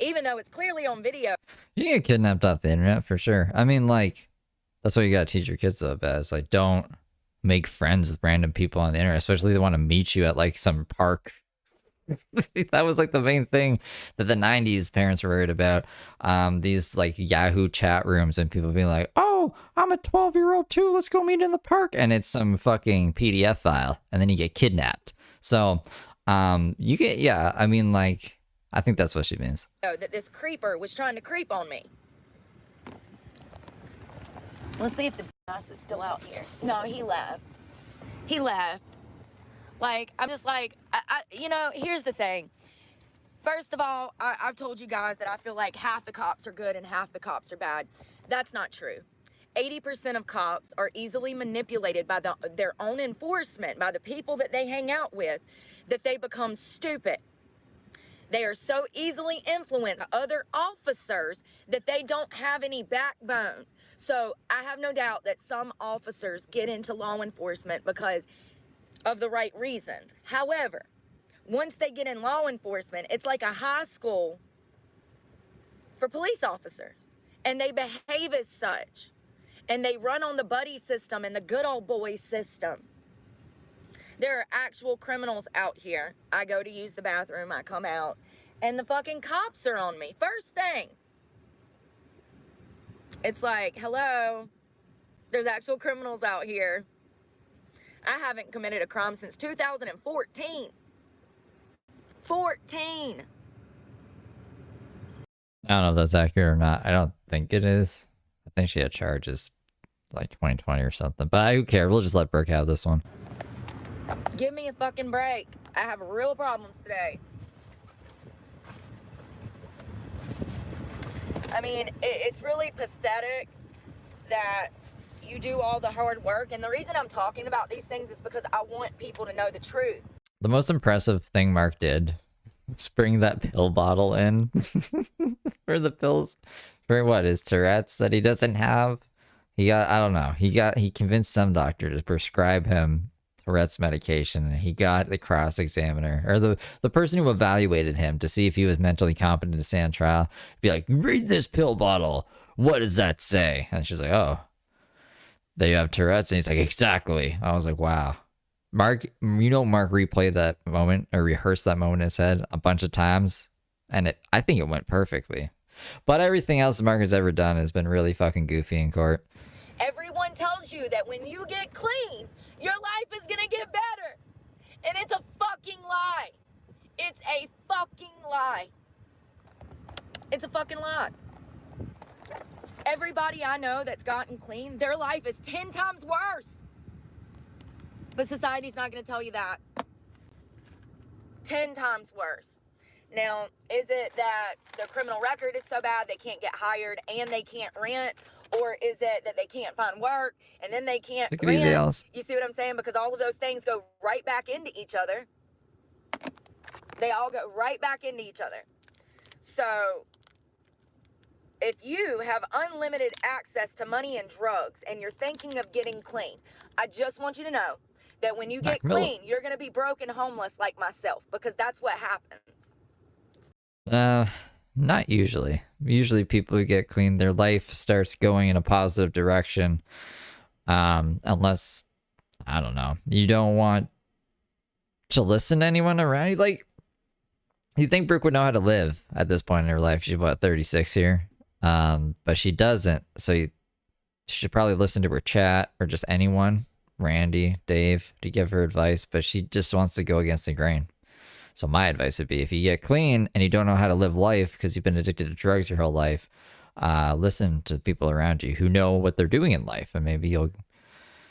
Even though it's clearly on video. You get kidnapped off the internet for sure. I mean, like, that's what you gotta teach your kids about. It's like, don't make friends with random people on the internet, especially if they want to meet you at like some park. That was like the main thing that the 90s parents were worried about. These like Yahoo chat rooms and people being like, oh, oh, I'm a 12-year-old too. Let's go meet in the park. And it's some fucking PDF file. And then you get kidnapped. So, you get, yeah, I mean, like, I think that's what she means. That this creeper was trying to creep on me. Let's see if the ass is still out here. No, he left. He left. Like, I'm just like, you know, here's the thing. First of all, I've told you guys that I feel like half the cops are good and half the cops are bad. That's not true. 80% of cops are easily manipulated by their own enforcement, by the people that they hang out with, that they become stupid. They are so easily influenced by other officers that they don't have any backbone. So I have no doubt that some officers get into law enforcement because of the right reasons. However, once they get in law enforcement, it's like a high school for police officers. And they behave as such. And they run on the buddy system and the good old boy system. There are actual criminals out here. I go to use the bathroom, I come out, and the fucking cops are on me. First thing. It's like, hello, there's actual criminals out here. I haven't committed a crime since 2014. 14. I don't know if that's accurate or not. I don't think it is. I think she had charges like 2020 or something. But who cares? We'll just let Brooke have this one. Give me a fucking break. I have real problems today. I mean, it's really pathetic that you do all the hard work. And the reason I'm talking about these things is because I want people to know the truth. The most impressive thing Mark did is bring that pill bottle in for the pills for what, his Tourette's that he doesn't have. He got, I don't know, he convinced some doctor to prescribe him Tourette's medication, and he got the cross-examiner, or the person who evaluated him to see if he was mentally competent to stand trial, be like, read this pill bottle. What does that say? And she's like, oh, that you have Tourette's? And he's like, exactly. I was like, wow. Mark, you know, Mark replayed that moment or rehearsed that moment in his head a bunch of times, and I think it went perfectly. But everything else Mark has ever done has been really fucking goofy in court. Everyone tells you that when you get clean, your life is gonna get better. And it's a fucking lie. It's a fucking lie. It's a fucking lie. Everybody I know that's gotten clean, their life is 10 times worse. But society's not gonna tell you that. 10 times worse. Now, is it that the criminal record is so bad they can't get hired and they can't rent? Or is it that they can't find work and then they can't rent? You see what I'm saying? Because all of those things go right back into each other. They all go right back into each other. So, if you have unlimited access to money and drugs and you're thinking of getting clean, I just want you to know that when you get clean, you're going to be broke and homeless like myself, because that's what happens. Not usually. Usually people who get clean, their life starts going in a positive direction. Unless, I don't know, you don't want to listen to anyone around you. Like, you think Brooke would know how to live at this point in her life. She's about 36 here. But she doesn't. So you should probably listen to her chat or just anyone, Randy, Dave, to give her advice. But she just wants to go against the grain. So my advice would be, if you get clean and you don't know how to live life because you've been addicted to drugs your whole life, listen to people around you who know what they're doing in life, and maybe you'll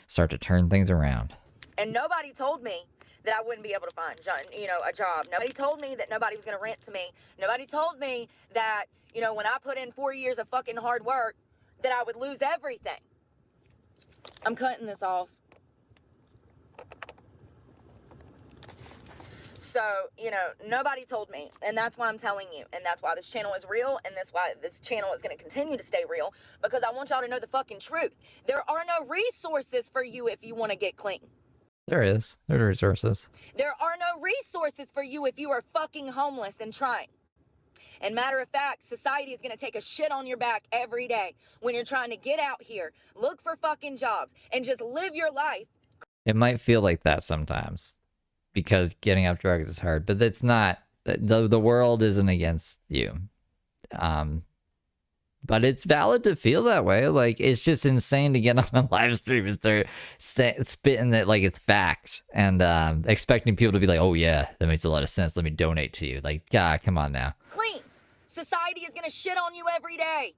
start to turn things around. And nobody told me that I wouldn't be able to find, a job. Nobody told me that nobody was going to rent to me. Nobody told me that, when I put in 4 years of fucking hard work, that I would lose everything. I'm cutting this off. So, nobody told me, and that's why I'm telling you, and that's why this channel is real, and that's why this channel is going to continue to stay real, because I want y'all to know the fucking truth. There are no resources for you if you want to get clean. There is. There are resources. There are no resources for you if you are fucking homeless and trying. And matter of fact, society is going to take a shit on your back every day when you're trying to get out here, look for fucking jobs, and just live your life. It might feel like that sometimes, because getting off drugs is hard, but it's not. The world isn't against you. But it's valid to feel that way. Like, it's just insane to get on a live stream and start spitting it like it's fact and expecting people to be like, oh, yeah, that makes a lot of sense. Let me donate to you. Like, God, come on now. Clean. Society is going to shit on you every day.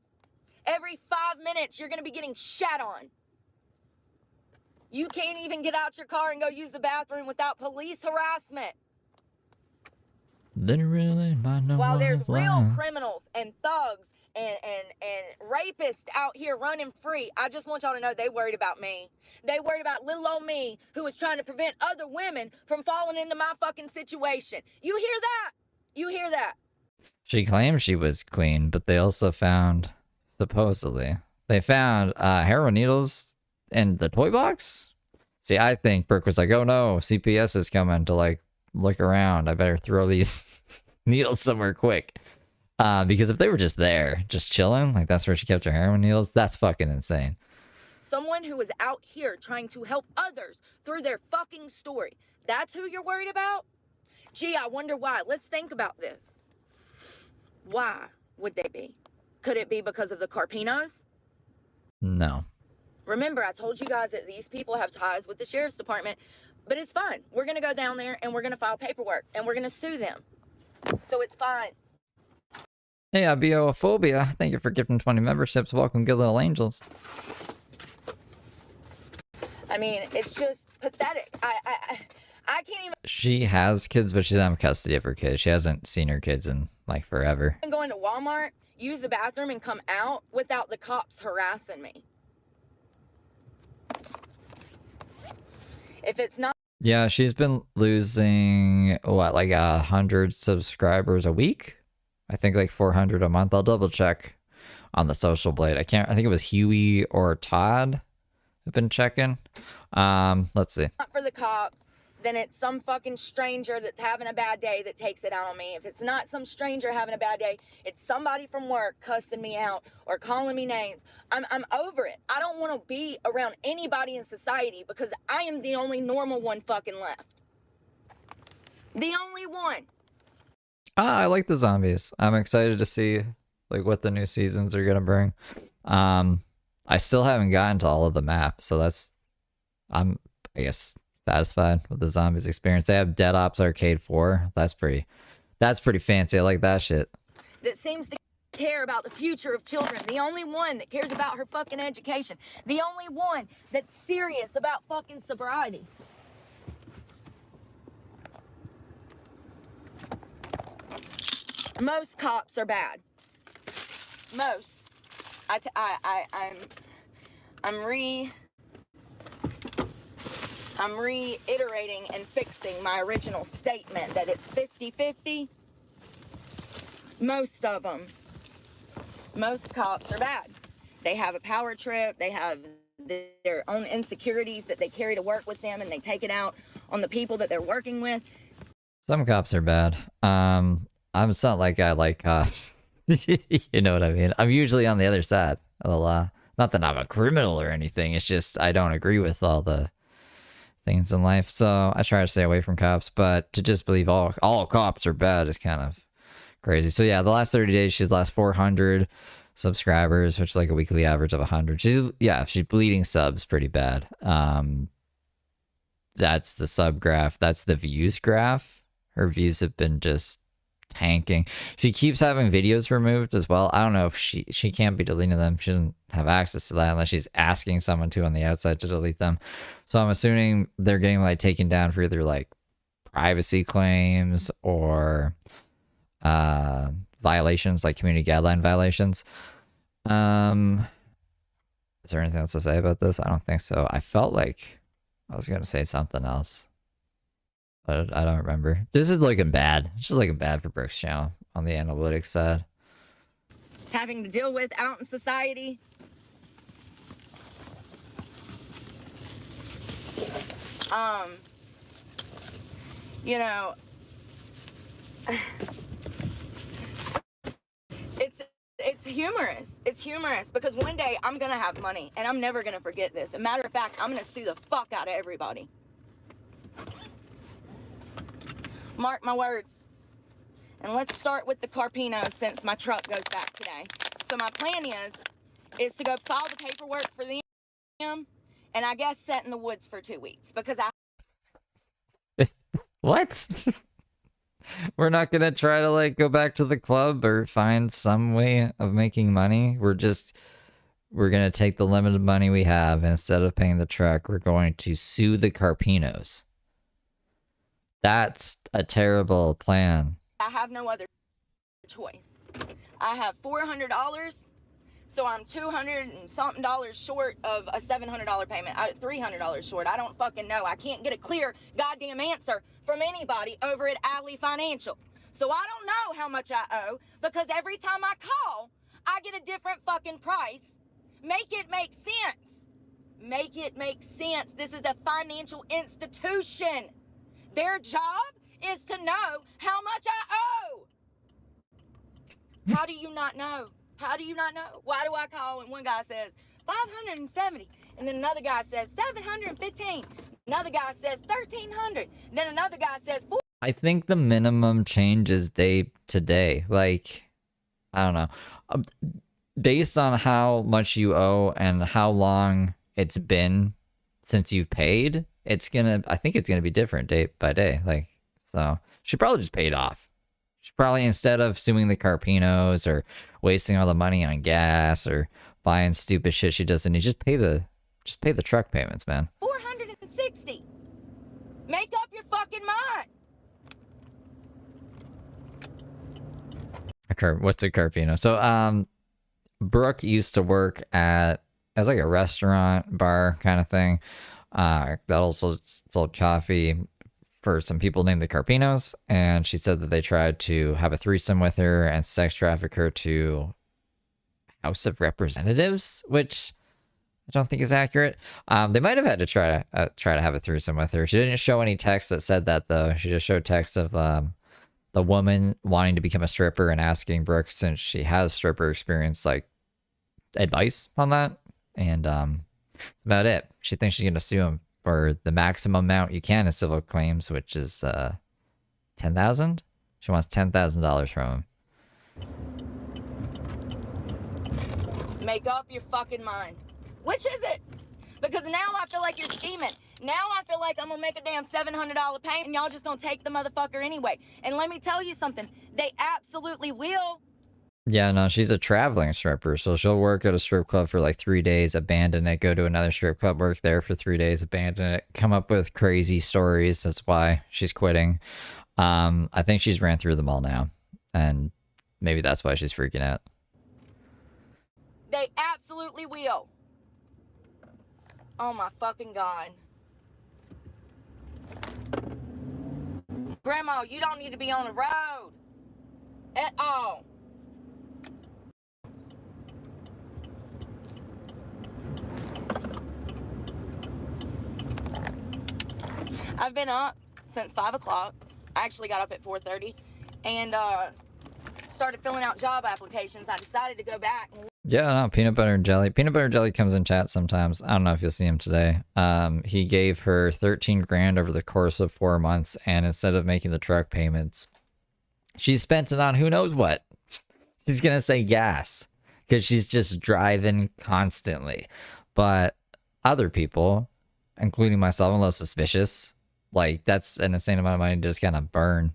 Every 5 minutes, you're going to be getting shat on. You can't even get out your car and go use the bathroom without police harassment. Literally, by no While there's one's real line. criminals and thugs and rapists out here running free, I just want y'all to know they worried about me. They worried about little old me who was trying to prevent other women from falling into my fucking situation. You hear that? You hear that? She claimed she was clean, but they also found, supposedly, they found heroin needles in the toy box. See, I think Brooke was like, oh no, CPS is coming to like look around. I better throw these needles somewhere quick. Because if they were just there, just chilling, like that's where she kept her heroin needles, that's fucking insane. Someone who is out here trying to help others through their fucking story. That's who you're worried about? Gee, I wonder why. Let's think about this. Why would they be? Could it be because of the Carpinos? No. Remember, I told you guys that these people have ties with the sheriff's department, but it's fine. We're going to go down there and we're going to file paperwork and we're going to sue them. So it's fine. Hey, Biophobia, thank you for gifting 20 memberships. Welcome, good little angels. I mean, it's just pathetic. I can't even. She has kids, but she doesn't have custody of her kids. She hasn't seen her kids in like forever. Go into Walmart, use the bathroom, and come out without the cops harassing me. If it's not. Yeah, she's been losing what, like 100 subscribers a week? I think like 400 a month. I'll double check on the Social Blade. I think it was Huey or Todd have been checking. Let's see. Not for the cops, then it's some fucking stranger that's having a bad day that takes it out on me. If it's not some stranger having a bad day, it's somebody from work cussing me out or calling me names. I'm over it. I don't want to be around anybody in society because I am the only normal one fucking left. The only one. I like the zombies. I'm excited to see like what the new seasons are gonna bring. I still haven't gotten to all of the map, so I'm I guess satisfied with the zombies experience. They have Dead Ops Arcade 4. That's pretty fancy. I like that shit. That seems to care about the future of children. The only one that cares about her fucking education. The only one that's serious about fucking sobriety. Most cops are bad. Most. I'm reiterating and fixing my original statement that it's 50-50. Most of them. Most cops are bad. They have a power trip. They have their own insecurities that they carry to work with them, and they take it out on the people that they're working with. Some cops are bad. It's not like I like cops. You know what I mean? I'm usually on the other side of the law. Not that I'm a criminal or anything. It's just I don't agree with all the things in life. So I try to stay away from cops. But to just believe all cops are bad is kind of crazy. So yeah, the last 30 days, she's lost 400 subscribers, which is like a weekly average of 100. She's bleeding subs pretty bad. That's the sub graph. That's the views graph. Her views have been just tanking. She keeps having videos removed as well. I don't know if she can't be deleting them. She doesn't have access to that unless she's asking someone to on the outside to delete them. So I'm assuming they're getting like taken down for either like privacy claims or violations, like community guideline violations. Is there anything else to say about this? I don't think so. I felt like I was gonna say something else. I don't remember. This is looking bad. It's just looking bad for Brooke's channel on the analytics side. Having to deal with out in society. You know, it's humorous. It's humorous because one day I'm gonna have money and I'm never gonna forget this. As a matter of fact, I'm gonna sue the fuck out of everybody. Mark my words. And let's start with the Carpinos since my truck goes back today. So my plan is to go file the paperwork for them, and I guess set in the woods for 2 weeks because What? We're not gonna try to like go back to the club or find some way of making money. We're gonna take the limited money we have, and instead of paying the truck, we're going to sue the Carpinos. That's a terrible plan. I have no other choice. I have $400, so I'm $200 and something short of a $700 payment. $300 short. I don't fucking know. I can't get a clear goddamn answer from anybody over at Alley Financial. So I don't know how much I owe because every time I call, I get a different fucking price. Make it make sense. Make it make sense. This is a financial institution. Their job is to know how much I owe. How do you not know? How do you not know? Why do I call and one guy says 570 and then another guy says 715. Another guy says 1300. Then another guy says 4. I think the minimum changes day to day. Like, I don't know. Based on how much you owe and how long it's been since you've paid, I think it's gonna be different day by day. Like, so she probably just paid off. She probably, instead of suing the Carpinos or wasting all the money on gas or buying stupid shit she doesn't need, just pay the truck payments, man. 460. Make up your fucking mind. What's a Carpino? So, Brooke used to work as like a restaurant bar kind of thing. That also sold coffee for some people named the Carpinos, and she said that they tried to have a threesome with her and sex traffic her to House of Representatives, which I don't think is accurate. They might have had to try to have a threesome with her. She didn't show any text that said that though. She just showed text of the woman wanting to become a stripper and asking Brooke, since she has stripper experience, like advice on that. And that's about it. She thinks she's gonna sue him for the maximum amount you can in civil claims, which is $10,000. She wants $10,000 from him. Make up your fucking mind. Which is it? Because now I feel like you're scheming. Now I feel like I'm gonna make a damn $700 payment and y'all just gonna take the motherfucker anyway. And let me tell you something. They absolutely will. Yeah, no, she's a traveling stripper, so she'll work at a strip club for like 3 days, abandon it, go to another strip club, work there for 3 days, abandon it, come up with crazy stories. That's why she's quitting. I think she's ran through them all now, and maybe that's why she's freaking out. They absolutely will. Oh my fucking God. Grandma, you don't need to be on the road at all. I've been up since 5 o'clock. I actually got up at 4:30 and started filling out job applications. I decided to go back. Yeah, no, peanut butter and jelly. Peanut butter and jelly comes in chat sometimes. I don't know if you'll see him today. He gave her 13 grand over the course of 4 months, and instead of making the truck payments, she spent it on who knows what. She's gonna say gas because she's just driving constantly. But other people, including myself, I'm a little suspicious. Like, that's an insane amount of money to just kind of burn.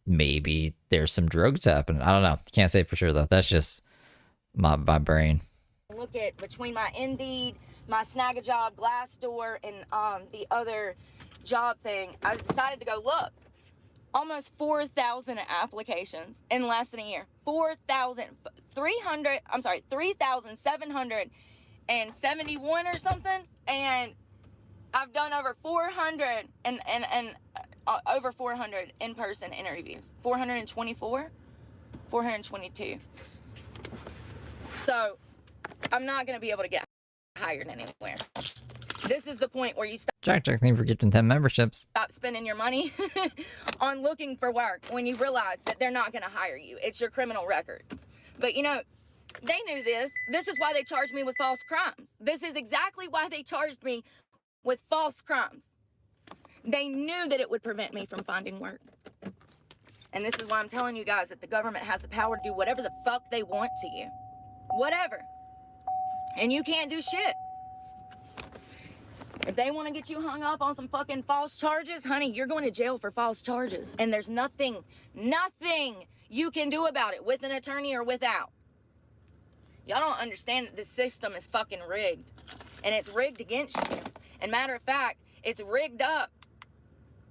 Maybe there's some drugs happening. I don't know. Can't say for sure though. That's just my brain. Look at between my Indeed, my Snag-a-Job, Glassdoor, and the other job thing. I decided to go look. Almost 4,000 applications in less than a year. 3,771 or something, and I've done over 400 and over 400 in-person interviews. 424, 422. So I'm not gonna be able to get hired anywhere. This is the point where you Jack, thank you for getting 10 memberships. stop spending your money on looking for work when you realize that they're not gonna hire you. It's your criminal record. But you know, they knew this. This is why they charged me with false crimes. This is exactly why they charged me with false crimes. They knew that it would prevent me from finding work. And this is why I'm telling you guys that the government has the power to do whatever the fuck they want to you. Whatever. And you can't do shit. If they want to get you hung up on some fucking false charges, honey, you're going to jail for false charges. And there's nothing you can do about it with an attorney or without. Y'all don't understand that this system is fucking rigged. And it's rigged against you. And matter of fact, it's rigged up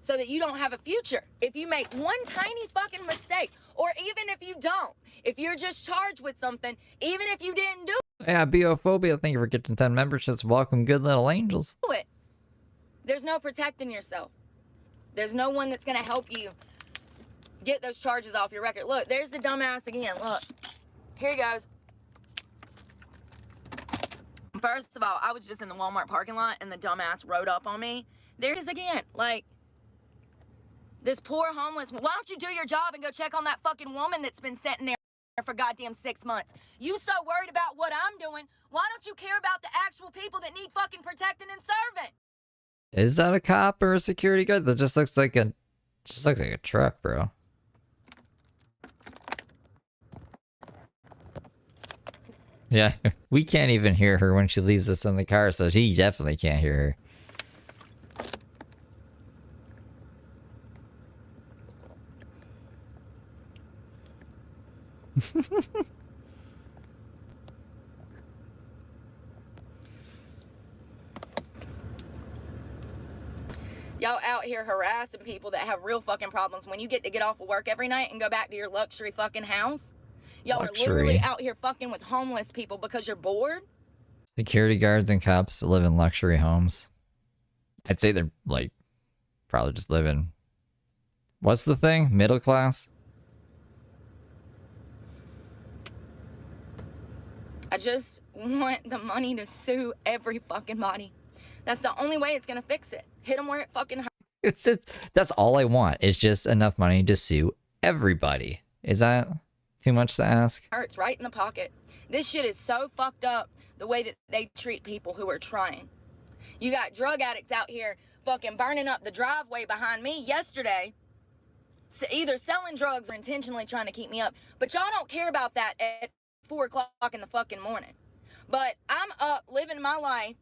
so that you don't have a future. If you make one tiny fucking mistake, or even if you don't, if you're just charged with something, even if you didn't do Yeah, Biophobia, thank you for getting 10 memberships. Welcome, good little angels. it, there's no protecting yourself. There's no one that's gonna help you get those charges off your record. Look, there's the dumbass again. Look, here he goes. First of all, I was just in the Walmart parking lot and the dumbass rode up on me. There he is again. Like, this poor homeless. Why don't you do your job and go check on that fucking woman that's been sitting there for goddamn 6 months? You so worried about what I'm doing, why don't you care about the actual people that need fucking protecting and serving? Is that a cop or a security guard? That just looks like a truck, bro. Yeah, we can't even hear her when she leaves us in the car, so he definitely can't hear her. Y'all out here harassing people that have real fucking problems when you get to get off of work every night and go back to your luxury fucking house. Y'all are literally out here fucking with homeless people because you're bored. Security guards and cops live in luxury homes. I'd say they're, like, probably just living... What's the thing? Middle class? I just want the money to sue every fucking body. That's the only way it's gonna fix it. Hit them where it fucking hurts. That's all I want. Is just enough money to sue everybody. Is that too much to ask? Hurts right in the pocket. This shit is so fucked up, the way that they treat people who are trying. You got drug addicts out here fucking burning up the driveway behind me yesterday, either selling drugs or intentionally trying to keep me up. But y'all don't care about that at 4 o'clock in the fucking morning. But I'm up living my life,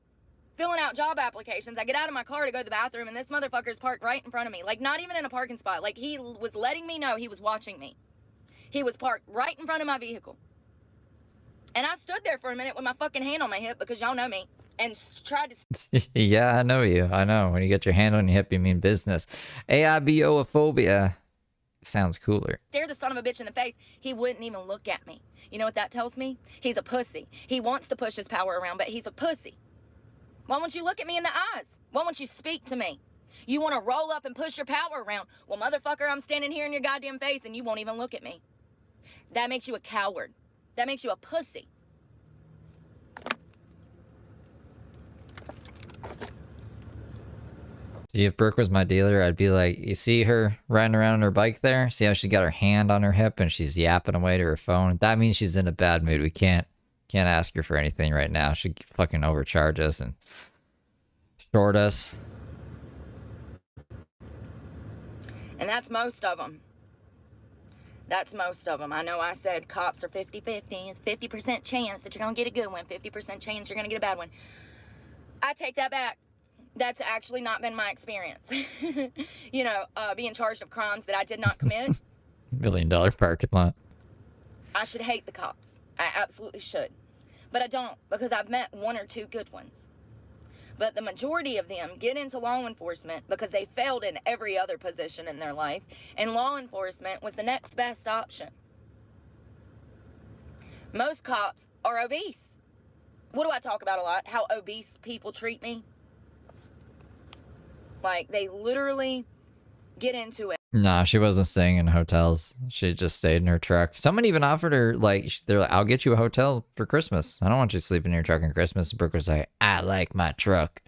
filling out job applications. I get out of my car to go to the bathroom, and this motherfucker's parked right in front of me. Like, not even in a parking spot. Like, he was letting me know he was watching me. He was parked right in front of my vehicle. And I stood there for a minute with my fucking hand on my hip, because y'all know me, and tried to... Yeah, I know you. I know. When you get your hand on your hip, you mean business. AIBOphobia sounds cooler. Stare the son of a bitch in the face. He wouldn't even look at me. You know what that tells me? He's a pussy. He wants to push his power around, but he's a pussy. Why won't you look at me in the eyes? Why won't you speak to me? You want to roll up and push your power around. Well, motherfucker, I'm standing here in your goddamn face and you won't even look at me. That makes you a coward. That makes you a pussy. See, if Brooke was my dealer, I'd be like, you see her riding around on her bike there? See how she's got her hand on her hip and she's yapping away to her phone? That means she's in a bad mood. We can't ask her for anything right now. She'd fucking overcharge us and short us. And that's most of them. That's most of them. I know I said cops are 50-50. It's 50% chance that you're going to get a good one. 50% chance you're going to get a bad one. I take that back. That's actually not been my experience. You know, being charged of crimes that I did not commit. $1 million parking lot. I should hate the cops. I absolutely should. But I don't, because I've met 1 or 2 good ones. But the majority of them get into law enforcement because they failed in every other position in their life, and law enforcement was the next best option. Most cops are obese. What do I talk about a lot? How obese people treat me. Like, they literally get into it. Nah, she wasn't staying in hotels. She just stayed in her truck. Someone even offered her, like, they're like, I'll get you a hotel for Christmas. I don't want you to sleep in your truck on Christmas. Brooke was like, I like my truck.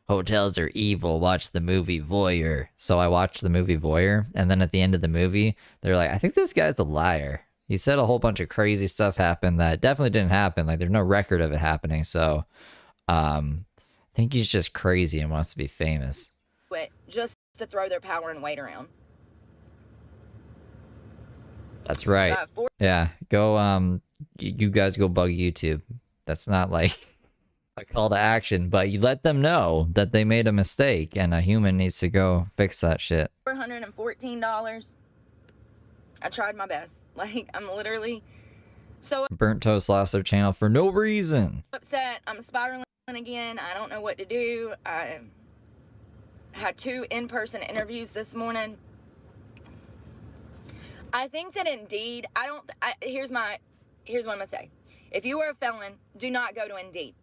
Hotels are evil. Watch the movie Voyeur. So I watched the movie Voyeur, and then at the end of the movie, they're like, I think this guy's a liar. He said a whole bunch of crazy stuff happened that definitely didn't happen. Like, there's no record of it happening. So, I think he's just crazy and wants to be famous. Just to throw their power and weight around. That's right. So I have 4 Yeah, go you guys go bug YouTube. That's not like a call to action, but you let them know that they made a mistake and a human needs to go fix that shit. $414. I tried my best. Like, I'm literally so Burnt Toast lost their channel for no reason. upset. I'm spiraling again. I don't know what to do. I had 2 in-person interviews this morning. I think that Indeed, here's what I'm gonna say. If you are a felon, do not go to Indeed.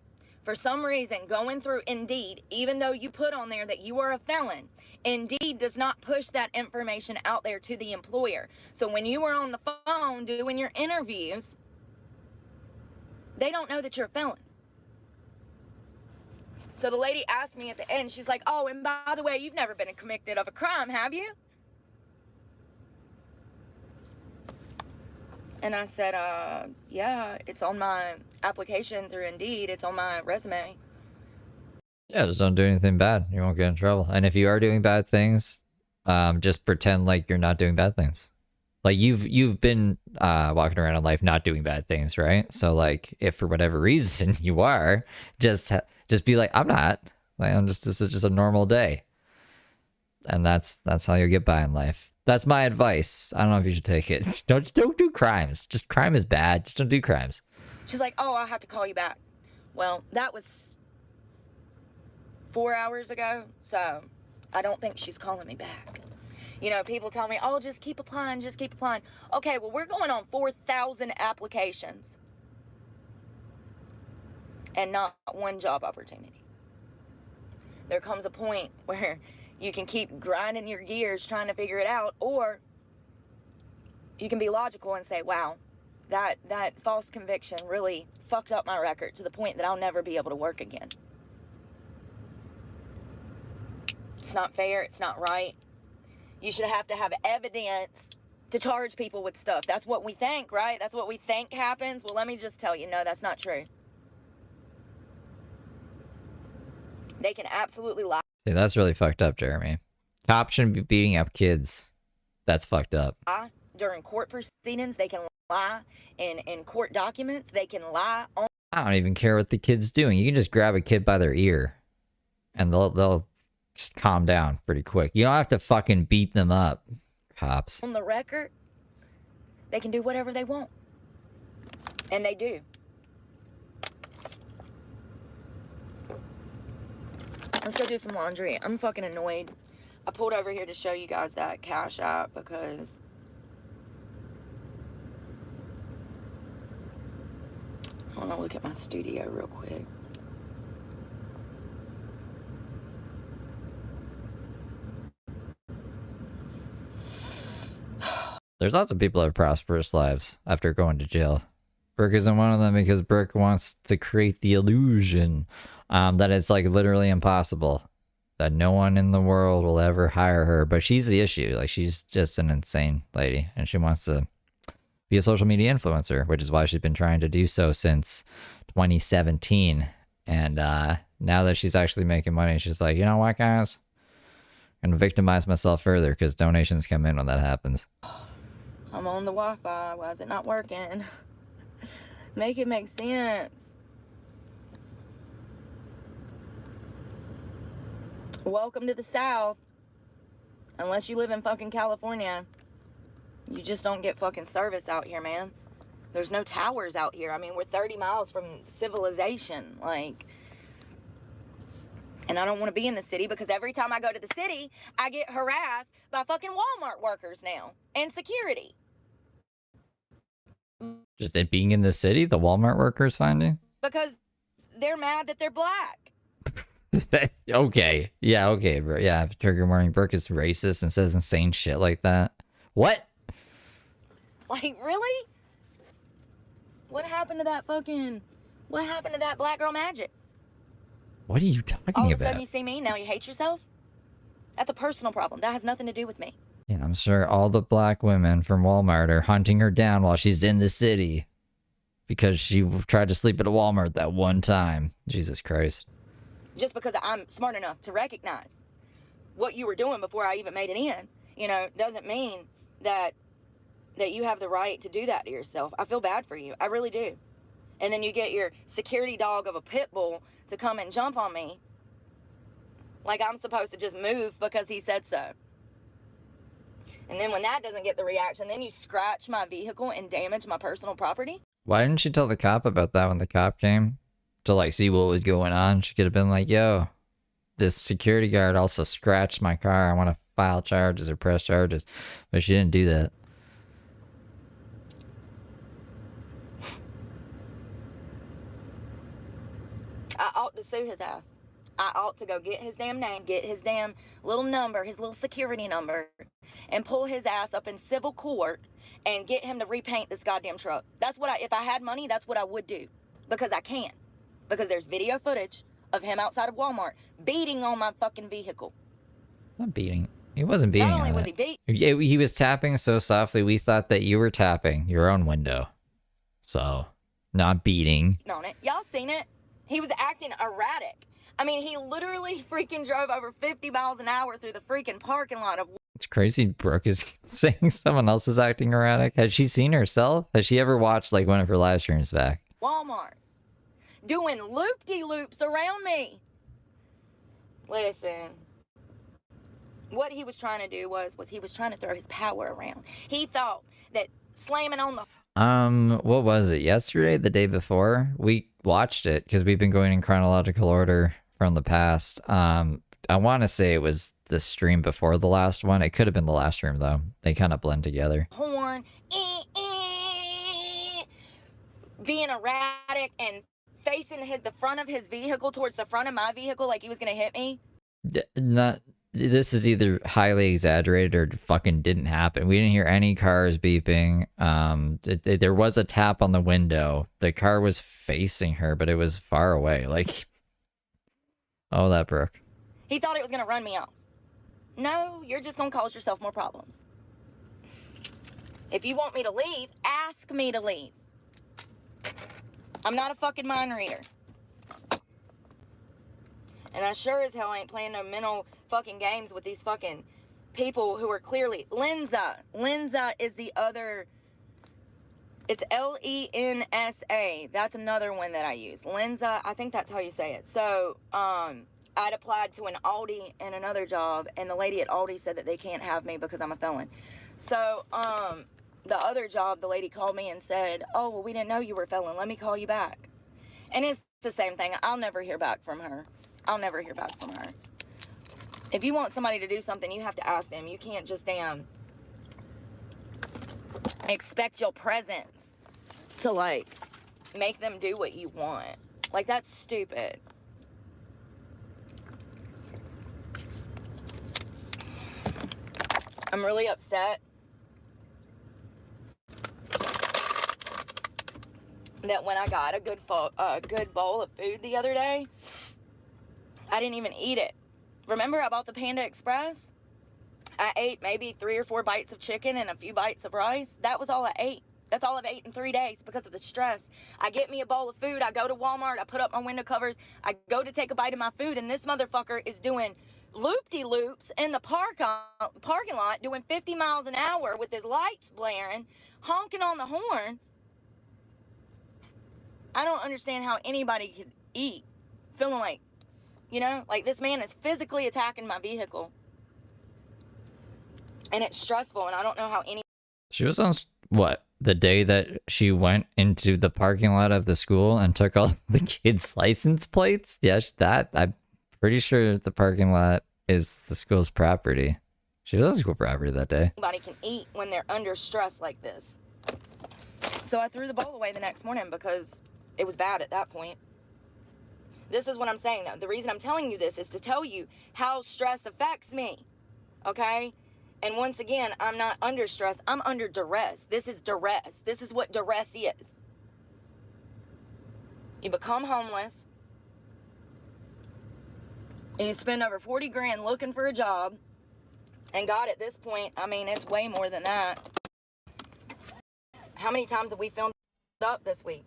For some reason, going through Indeed, even though you put on there that you are a felon, Indeed does not push that information out there to the employer. So when you are on the phone doing your interviews, they don't know that you're a felon. So the lady asked me at the end, she's like, oh, and by the way, you've never been convicted of a crime, have you? And I said, yeah, it's on my application through Indeed. It's on my resume. Yeah, just don't do anything bad. You won't get in trouble. And if you are doing bad things, just pretend like you're not doing bad things. Like you've been walking around in life not doing bad things, right? So like, if for whatever reason you are, just be like, I'm not. Like this is just a normal day. And that's how you get by in life. That's my advice. I don't know if you should take it. Don't do crimes. Just crime is bad. Just don't do crimes. She's like, oh, I'll have to call you back. Well, that was 4 hours ago, so I don't think she's calling me back. You know, people tell me, oh, just keep applying, just keep applying. Okay, well, we're going on 4,000 applications and not one job opportunity. There comes a point where you can keep grinding your gears trying to figure it out, or you can be logical and say, wow, that false conviction really fucked up my record to the point that I'll never be able to work again. It's not fair. It's not right. You should have to have evidence to charge people with stuff. That's what we think, right? That's what we think happens. Well, let me just tell you, no, that's not true. They can absolutely lie. See, that's really fucked up, Jeremy. Cops shouldn't be beating up kids. That's fucked up. During court proceedings, they can lie. In court documents, they can lie. I don't even care what the kid's doing. You can just grab a kid by their ear, and they'll just calm down pretty quick. You don't have to fucking beat them up, cops. On the record, they can do whatever they want. And they do. Let's go do some laundry. I'm fucking annoyed. I pulled over here to show you guys that Cash App because I want to look at my studio real quick. There's lots of people that have prosperous lives after going to jail. Brooke isn't one of them because Brooke wants to create the illusion that it's like literally impossible, that no one in the world will ever hire her. But she's the issue. Like, she's just an insane lady, and she wants to be a social media influencer, which is why she's been trying to do so since 2017. And now that she's actually making money, she's like, you know what, guys? I'm gonna victimize myself further because donations come in when that happens. I'm on the Wi-Fi. Why is it not working? Make it make sense. Welcome to the South. Unless you live in fucking California, you just don't get fucking service out here, man. There's no towers out here. I mean, we're 30 miles from civilization. Like, and I don't want to be in the city because every time I go to the city, I get harassed by fucking Walmart workers now and security. Just it being in the city, the Walmart workers find you? Because they're mad that they're black. Okay. Yeah, okay, bro. Yeah, Trigger Warning, Brooke is racist and says insane shit like that. What? Like, really? What happened to that black girl magic? What are you talking All of a about? sudden you see me, now you hate yourself? That's a personal problem. That has nothing to do with me. Yeah, I'm sure all the black women from Walmart are hunting her down while she's in the city because she tried to sleep at a Walmart that one time. Jesus Christ. Just because I'm smart enough to recognize what you were doing before I even made it in, you know, doesn't mean that that you have the right to do that to yourself. I feel bad for you. I really do. And then you get your security dog of a pit bull to come and jump on me like I'm supposed to just move because he said so. And then when that doesn't get the reaction, then you scratch my vehicle and damage my personal property. Why didn't she tell the cop about that when the cop came? To like see what was going on? She could have been like, yo, this security guard also scratched my car. I want to file charges or press charges. But she didn't do that. I ought to sue his ass. I ought to go get his damn name, get his damn little number, his little security number, and pull his ass up in civil court and get him to repaint this goddamn truck. That's what if I had money, that's what I would do. Because I can. Because there's video footage of him outside of Walmart beating on my fucking vehicle. Not beating. He wasn't beating Not only on was it. he beat. Yeah, he was tapping so softly we thought that you were tapping your own window. So, not beating. On it. Y'all seen it? He was acting erratic. I mean, he literally freaking drove over 50 miles an hour through the freaking parking lot of It's crazy Brooke is saying someone else is acting erratic. Has she seen herself? Has she ever watched like one of her live streams back? Walmart. Doing loop-de-loops around me. Listen. What he was trying to do was he was trying to throw his power around. He thought that slamming on the... What was it? Yesterday? The day before? We watched it because we've been going in chronological order from the past. I want to say it was the stream before the last one. It could have been the last stream though. They kind of blend together. Horn. Being erratic and facing the front of his vehicle towards the front of my vehicle like he was going to hit me. This is either highly exaggerated or fucking didn't happen. We didn't hear any cars beeping. There was a tap on the window. The car was facing her, but it was far away. Like, oh, that Brooke. He thought it was going to run me off. No, you're just going to cause yourself more problems. If you want me to leave, ask me to leave. I'm not a fucking mind reader. And I sure as hell ain't playing no mental fucking games with these fucking people who are clearly... Lenza. Lenza is the other... It's Lensa. That's another one that I use. Lenza, I think that's how you say it. So, I'd applied to an Aldi and another job, and the lady at Aldi said that they can't have me because I'm a felon. So, the other job, the lady called me and said, oh, well, we didn't know you were a felon. Let me call you back. And it's the same thing. I'll never hear back from her. I'll never hear back from her. If you want somebody to do something, you have to ask them. You can't just damn expect your presence to, like, make them do what you want. Like, that's stupid. I'm really upset that when I got a good bowl of food the other day, I didn't even eat it. Remember I bought the Panda Express? I ate maybe 3 or 4 bites of chicken and a few bites of rice. That was all I ate. That's all I've ate in 3 days because of the stress. I get me a bowl of food. I go to Walmart. I put up my window covers. I go to take a bite of my food, and this motherfucker is doing loop-de-loops in the parking lot doing 50 miles an hour with his lights blaring, honking on the horn. I don't understand how anybody could eat feeling like, you know, like this man is physically attacking my vehicle. And it's stressful, and I don't know how any... She was on, what, the day that she went into the parking lot of the school and took all the kids' license plates? Yes, that, I'm pretty sure the parking lot is the school's property. She was on school property that day. Anybody can eat when they're under stress like this. So I threw the bowl away the next morning because it was bad at that point. This is what I'm saying, though. The reason I'm telling you this is to tell you how stress affects me, okay? And once again, I'm not under stress. I'm under duress. This is duress. This is what duress is. You become homeless, and you spend over 40 grand looking for a job, and God, at this point, I mean, it's way more than that. How many times have we filmed up this week?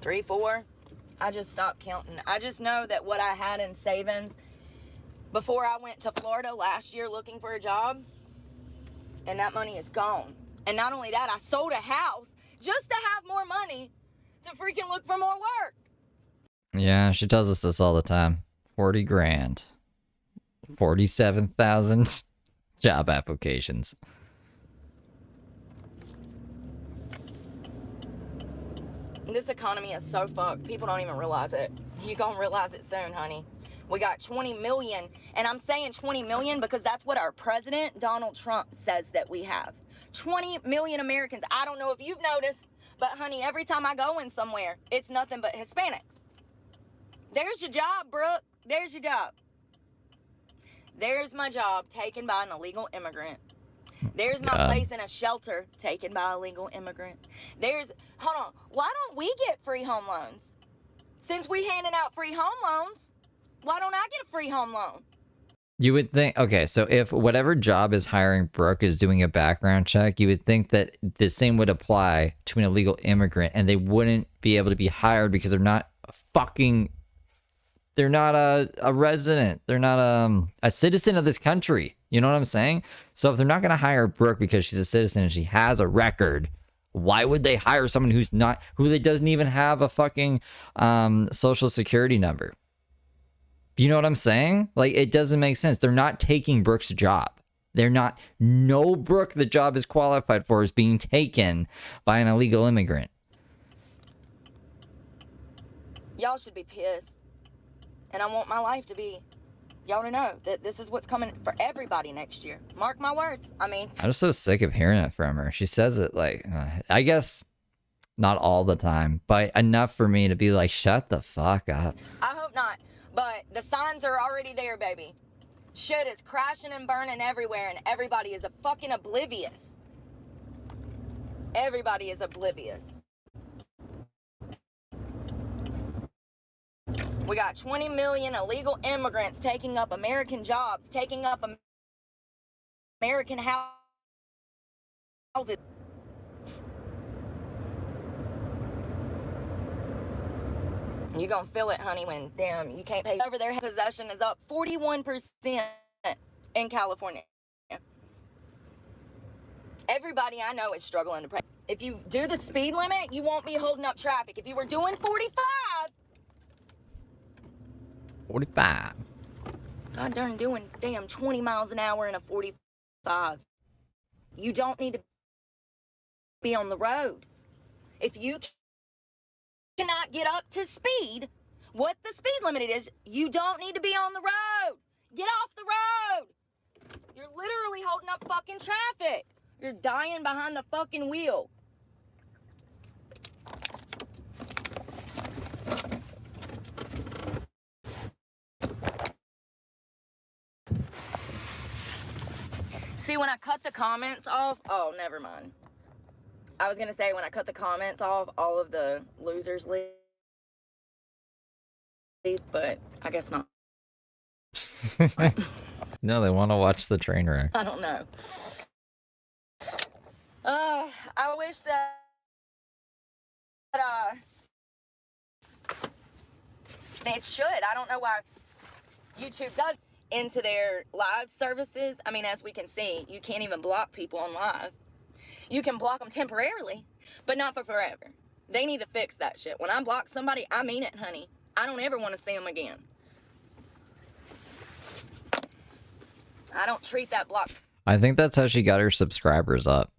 3, 4. I just stopped counting. I just know that what I had in savings before I went to Florida last year looking for a job, and that money is gone. And not only that, I sold a house just to have more money to freaking look for more work. Yeah, she tells us this all the time. 40 grand. 47,000 job applications. This economy is so fucked. People don't even realize it. You gonna realize it soon, honey. We got 20 million, and I'm saying 20 million because that's what our president, Donald Trump, says that we have. 20 million Americans. I don't know if you've noticed, but honey, every time I go in somewhere, it's nothing but Hispanics. There's your job, Brooke. There's your job. There's my job taken by an illegal immigrant. There's my place in a shelter taken by a legal immigrant. Hold on, why don't we get free home loans? Since we handing out free home loans, why don't I get a free home loan? You would think, okay, so if whatever job is hiring Brooke is doing a background check, you would think that the same would apply to an illegal immigrant and they wouldn't be able to be hired because they're not a resident. They're not a citizen of this country. You know what I'm saying? So if they're not going to hire Brooke because she's a citizen and she has a record, why would they hire someone who doesn't even have a fucking social security number? You know what I'm saying? Like, it doesn't make sense. They're not taking Brooke's job. No Brooke the job is qualified for is being taken by an illegal immigrant. Y'all should be pissed. And I want my life to be, y'all to know that this is what's coming for everybody next year. Mark my words. I mean, I'm just so sick of hearing it from her. She says it like, I guess not all the time, but enough for me to be like, shut the fuck up. I hope not. But the signs are already there, baby. Shit is crashing and burning everywhere, and everybody is fucking oblivious. Everybody is oblivious. We got 20 million illegal immigrants taking up American jobs, taking up American houses. You're gonna feel it, honey, when, damn, you can't pay. Over there, possession is up 41% in California. Everybody I know is struggling to pay. If you do the speed limit, you won't be holding up traffic. If you were doing 45. God darn doing damn 20 miles an hour in a 45. You don't need to be on the road. If you cannot get up to speed, what the speed limit is, you don't need to be on the road. Get off the road. You're literally holding up fucking traffic. You're dying behind the fucking wheel. See, when I cut the comments off, oh, never mind. I was gonna say when I cut the comments off, all of the losers leave, but I guess not. No, they want to watch the train wreck. I don't know. I wish that it should. I don't know why YouTube does into their live services. I mean, as we can see, you can't even block people on live. You can block them temporarily, but not for forever. They need to fix that shit. When I block somebody, I mean it, honey. I don't ever want to see them again. I don't treat that block. I think that's how she got her subscribers up,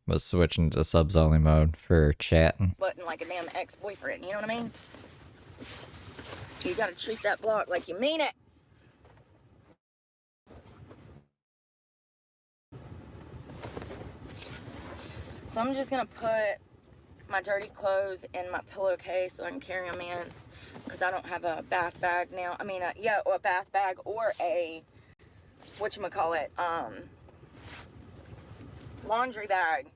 was switching to subs only mode for chatting. Button like a damn ex-boyfriend, you know what I mean? You gotta treat that block like you mean it. So I'm just gonna put my dirty clothes in my pillowcase so I can carry them in, because I don't have a bath bag now. I mean, yeah, or a bath bag or a, whatchamacallit, laundry bag.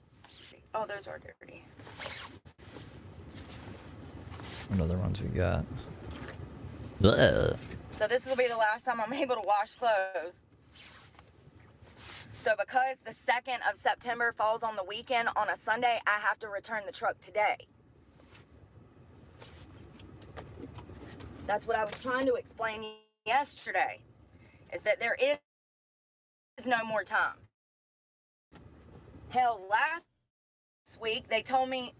Oh, those are dirty. What other ones we got? Blech. So this will be the last time I'm able to wash clothes. So because the 2nd of September falls on the weekend on a Sunday, I have to return the truck today. That's what I was trying to explain yesterday. is that there is no more time. Hell, last week they told me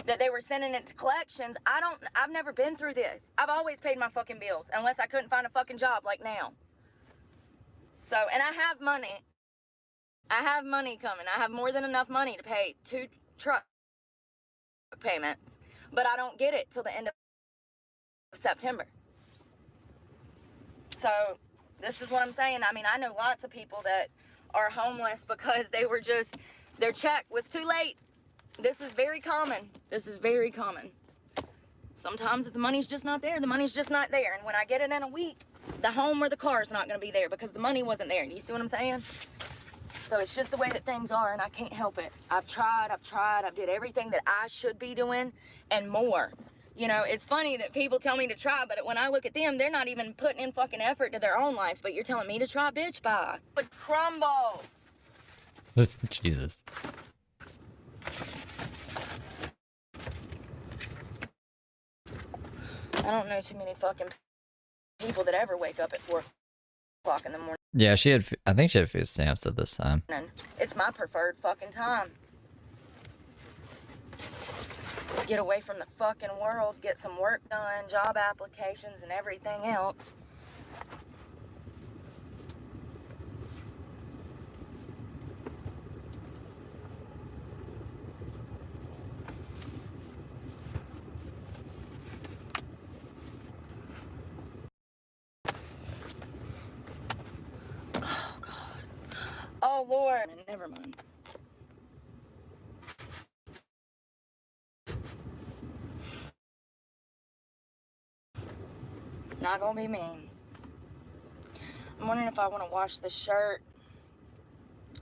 that they were sending it to collections. I've never been through this. I've always paid my fucking bills unless I couldn't find a fucking job like now. So, and I have money. I have money coming. I have more than enough money to pay 2 truck payments, but I don't get it till the end of September. So this is what I'm saying. I mean, I know lots of people that are homeless because they were just, their check was too late. This is very common. This is very common. Sometimes if the money's just not there, the money's just not there. And when I get it in a week, the home or the car is not going to be there because the money wasn't there. Do you see what I'm saying? So it's just the way that things are, and I can't help it. I've tried. I've did everything that I should be doing and more. You know, it's funny that people tell me to try, but when I look at them, they're not even putting in fucking effort to their own lives. But you're telling me to try, bitch, bye. Would crumble. Jesus. I don't know too many fucking people that ever wake up at 4 o'clock in the morning. Yeah, I think she had food stamps at this time. It's my preferred fucking time. Get away from the fucking world, get some work done, job applications and everything else. Oh, God. Oh, Lord. Never mind. Not gonna be mean. I'm wondering if I want to wash the shirt.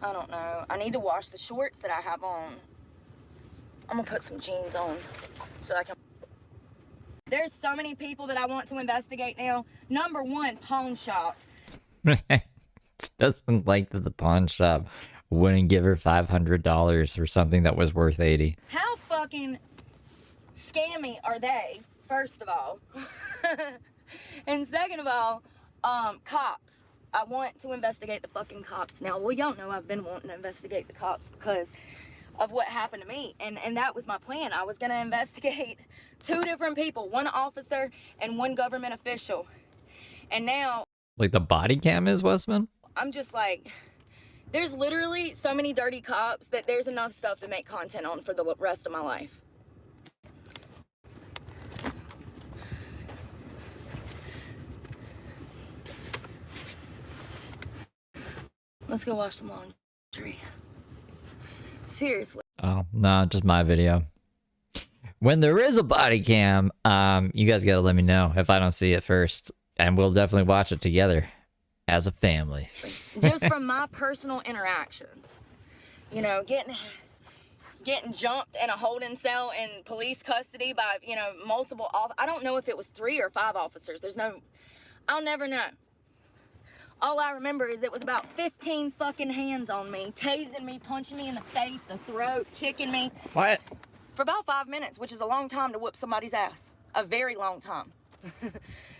I don't know. I need to wash the shorts that I have on. I'm gonna put some jeans on so I can. There's so many people that I want to investigate now. Number one, pawn shops. Doesn't like that the pawn shop wouldn't give her $500 for something that was worth $80. How fucking scammy are they, first of all? And second of all, cops. I want to investigate the fucking cops. Now, well, y'all know I've been wanting to investigate the cops because of what happened to me. And that was my plan. I was going to investigate 2 different people, 1 officer and 1 government official. And now... Like the body cam is, Westman? I'm just like, there's literally so many dirty cops that there's enough stuff to make content on for the rest of my life. Let's go wash some laundry. Seriously. Oh, no, just my video. When there is a body cam, you guys gotta let me know if I don't see it first. And we'll definitely watch it together as a family. Just from my personal interactions. You know, getting jumped in a holding cell in police custody by, you know, multiple... I don't know if it was 3 or 5 officers. I'll never know. All I remember is it was about 15 fucking hands on me, tasing me, punching me in the face, the throat, kicking me. What? For about 5 minutes, which is a long time to whoop somebody's ass. A very long time.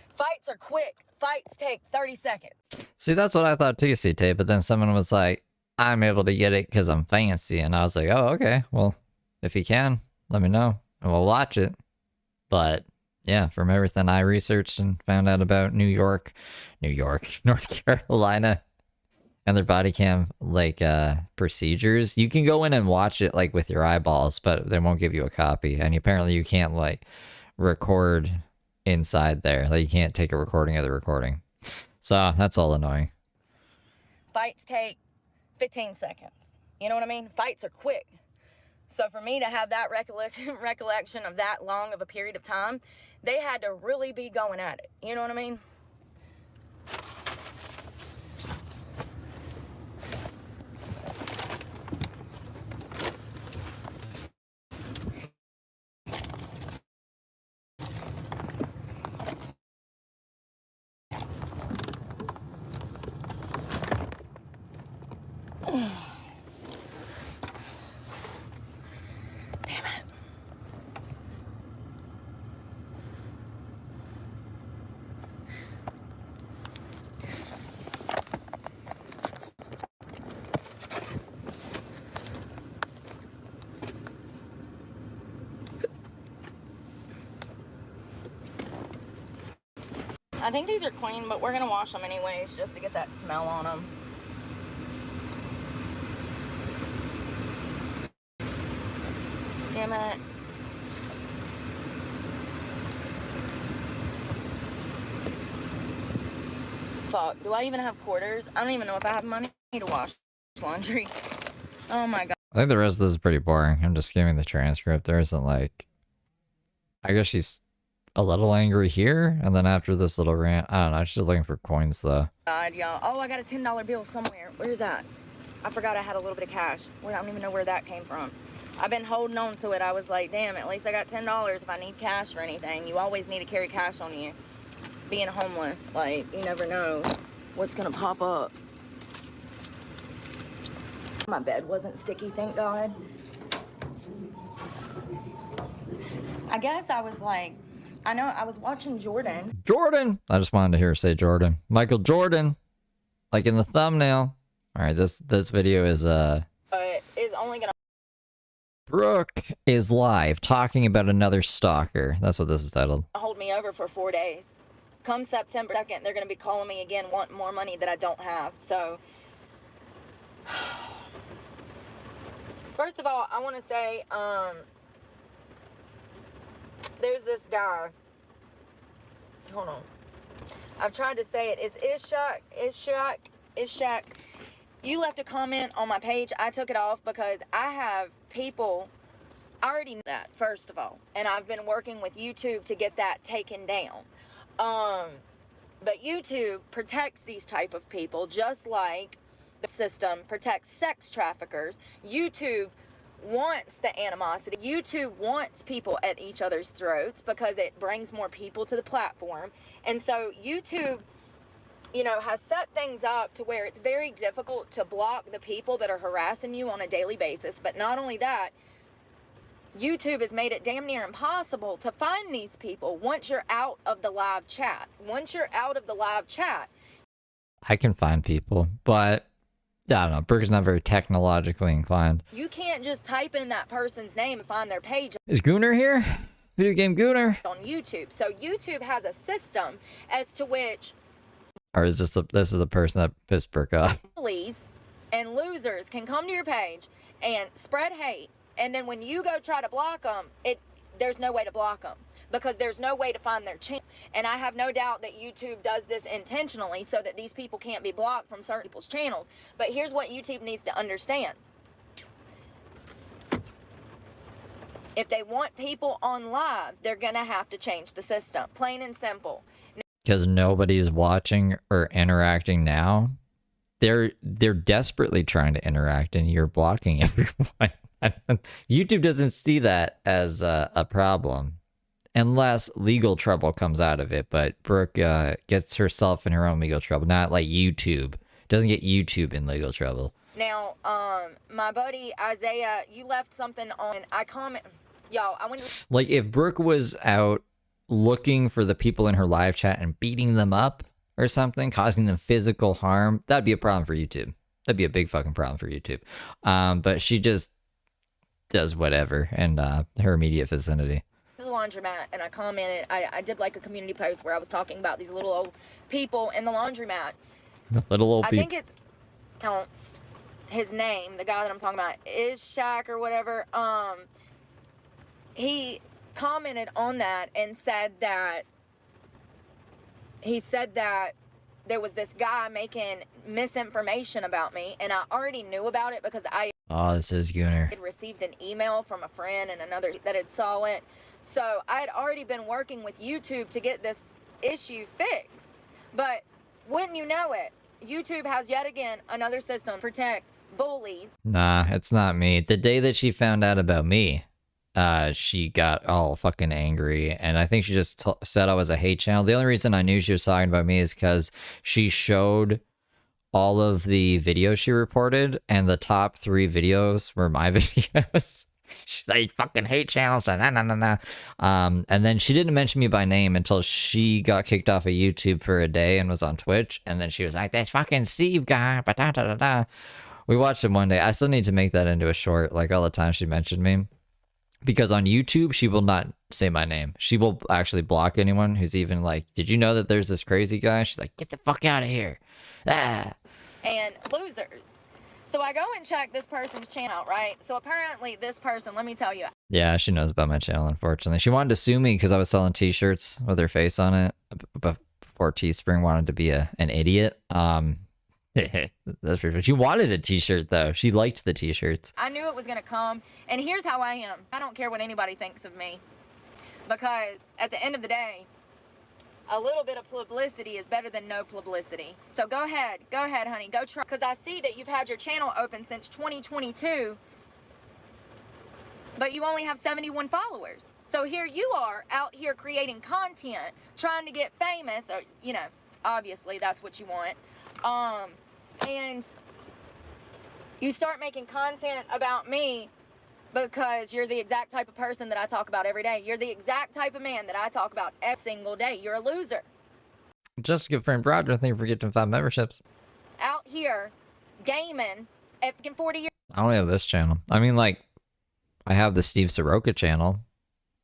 Fights are quick. Fights take 30 seconds. See, that's what I thought too, CT, but then someone was like, I'm able to get it because I'm fancy. And I was like, oh, okay. Well, if you can, let me know and we'll watch it. But yeah, from everything I researched and found out about New York, North Carolina, and their body cam like procedures, you can go in and watch it like with your eyeballs, but they won't give you a copy. And apparently you can't like record inside there. Like you can't take a recording of the recording. So that's all annoying. Fights take 15 seconds. You know what I mean? Fights are quick. So for me to have that recollection of that long of a period of time, they had to really be going at it. You know what I mean? I think these are clean, but we're gonna wash them anyways just to get that smell on them. Damn it. Fuck, do I even have quarters? I don't even know if I have money to wash laundry. Oh my god. I think the rest of this is pretty boring. I'm just skimming the transcript. There isn't like... I guess she's a little angry here, and then after this little rant, I don't know, she's looking for coins though. God, y'all. Oh, I got a $10 bill somewhere. Where's that? I forgot I had a little bit of cash. Well, I don't even know where that came from. I've been holding on to it. I was like, damn, at least I got $10 if I need cash or anything. You always need to carry cash on you. Being homeless, like, you never know what's gonna pop up. My bed wasn't sticky, thank God. I guess I was like, I know I was watching Jordan. Jordan! I just wanted to hear her say Jordan. Michael Jordan! Like in the thumbnail. Alright, this video is, Is only gonna... Brooke is live talking about another stalker. That's what this is titled. hold me over for 4 days. Come September 2nd, they're gonna be calling me again, wanting more money that I don't have, so... First of all, I want to say, there's this guy. Hold on. I've tried to say it. It's Ishak. You left a comment on my page. I took it off because I have people... I already know that, first of all. And I've been working with YouTube to get that taken down. But YouTube protects these type of people just like the system protects sex traffickers. YouTube wants the animosity. YouTube wants people at each other's throats because it brings more people to the platform. And so YouTube, you know, has set things up to where it's very difficult to block the people that are harassing you on a daily basis. But not only that, YouTube has made it damn near impossible to find these people once you're out of the live chat. Once you're out of the live chat. I can find people, but I don't know. Brooke is not very technologically inclined. You can't just type in that person's name and find their page. Is Gooner here? Video game Gooner? On YouTube. So YouTube has a system as to which... Or is this is the person that pissed Brooke off? Bullies and losers can come to your page and spread hate. And then when you go try to block them, there's no way to block them because there's no way to find their channel. And I have no doubt that YouTube does this intentionally so that these people can't be blocked from certain people's channels. But here's what YouTube needs to understand. If they want people on live, they're going to have to change the system. Plain and simple. Because nobody's watching or interacting now. They're desperately trying to interact and you're blocking everyone. YouTube doesn't see that as a problem unless legal trouble comes out of it. But Brooke gets herself in her own legal trouble, not like YouTube. Doesn't get YouTube in legal trouble. Now, my buddy Isaiah, you left something on. I comment, y'all. I went. Like if Brooke was out looking for the people in her live chat and beating them up or something, causing them physical harm, that'd be a problem for YouTube. That'd be a big fucking problem for YouTube. But she just does whatever in her immediate vicinity. The laundromat, and I commented. I did like a community post where I was talking about these little old people in the laundromat. The little old people. I think it's pronounced his name, the guy that I'm talking about, Ishak or whatever. He commented on that and said that there was this guy making misinformation about me, and I already knew about it because I this is Gooner. had received an email from a friend and another that had saw it. So I had already been working with YouTube to get this issue fixed. But wouldn't you know it, YouTube has yet again another system to protect bullies. Nah, it's not me. The day that she found out about me, she got all fucking angry, and I think she just said I was a hate channel. The only reason I knew she was talking about me is because she showed all of the videos she reported, and the top 3 videos were my videos. She's like, fucking hate channels, and then she didn't mention me by name until she got kicked off of YouTube for a day and was on Twitch, and then she was like, this fucking Steve guy, We watched him one day. I still need to make that into a short, like all the time she mentioned me. Because on YouTube, she will not say my name. She will actually block anyone who's even like, did you know that there's this crazy guy? She's like, get the fuck out of here. Ah. And losers. So I go and check this person's channel out, right? So apparently this person, let me tell you. Yeah, she knows about my channel, unfortunately. She wanted to sue me because I was selling t-shirts with her face on it before Teespring wanted to be an idiot. That's for sure. She wanted a t-shirt though. She liked the t-shirts. I knew it was gonna come, and here's how I am. I don't care what anybody thinks of me, because at the end of the day, a little bit of publicity is better than no publicity. So go ahead, honey, go try. Because I see that you've had your channel open since 2022, but you only have 71 followers. So here you are out here creating content, trying to get famous, or, you know, obviously that's what you want. And you start making content about me because you're the exact type of person that I talk about every day. You're the exact type of man that I talk about every single day. You're a loser. Jessica friend Roger, thank you for getting 5 memberships. Out here, gaming, fucking 40 years. I only have this channel. I mean, like, I have the Steve Soroka channel,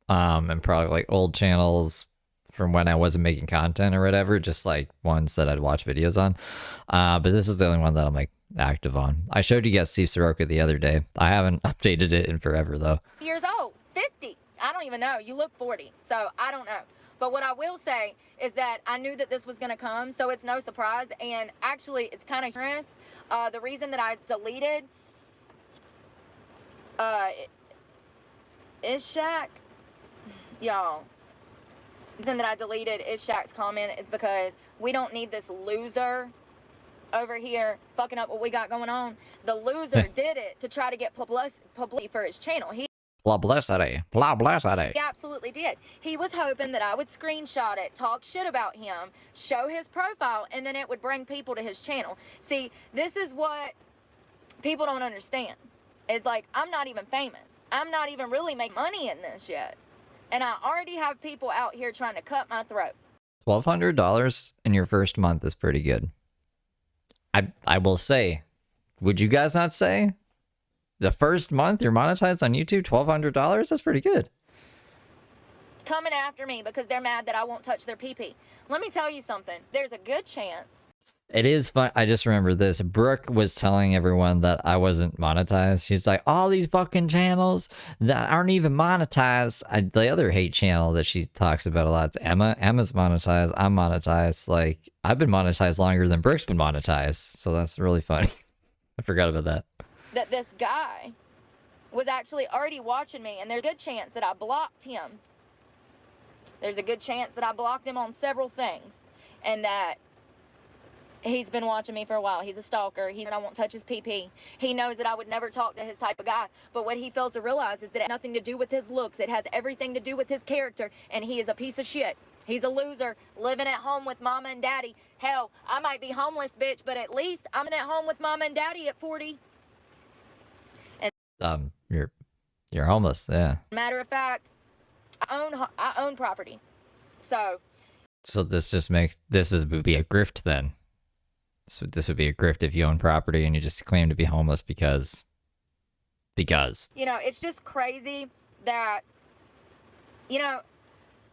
and probably like old channels from when I wasn't making content or whatever, just like ones that I'd watch videos on. But this is the only one that I'm like active on. I showed you guys Steve Soroka the other day. I haven't updated it in forever though. Years old, 50. I don't even know. You look 40, so I don't know. But what I will say is that I knew that this was going to come, so it's no surprise. And actually, it's kind of humorous. The reason that I deleted Ishak, y'all. The reason that I deleted Ishak's comment is because we don't need this loser over here fucking up what we got going on. The loser did it to try to get publicity for his channel. Publicity. He absolutely did. He was hoping that I would screenshot it, talk shit about him, show his profile, and then it would bring people to his channel. See, this is what people don't understand. It's like, I'm not even famous. I'm not even really making money in this yet. And I already have people out here trying to cut my throat. $1,200 in your first month is pretty good. I will say, would you guys not say? The first month you're monetized on YouTube, $1,200? That's pretty good. Coming after me because they're mad that I won't touch their pee-pee. Let me tell you something. There's a good chance. It is fun. I just remember this. Brooke was telling everyone that I wasn't monetized. She's like, all these fucking channels that aren't even monetized. The other hate channel that she talks about a lot is Emma. Emma's monetized. I'm monetized. Like, I've been monetized longer than Brooke's been monetized. So that's really funny. I forgot about that. That this guy was actually already watching me, and there's a good chance that I blocked him. There's a good chance that I blocked him on several things, and that he's been watching me for a while. He's a stalker. I won't touch his pee-pee. He knows that I would never talk to his type of guy. But what he fails to realize is that it has nothing to do with his looks. It has everything to do with his character. And he is a piece of shit. He's a loser, living at home with mama and daddy. Hell, I might be homeless, bitch, but at least I'm at home with mama and daddy at 40. And you're homeless, yeah. Matter of fact, I own property. So this just makes would be a grift then. So this would be a grift if you own property and you just claim to be homeless because. You know, it's just crazy that, you know,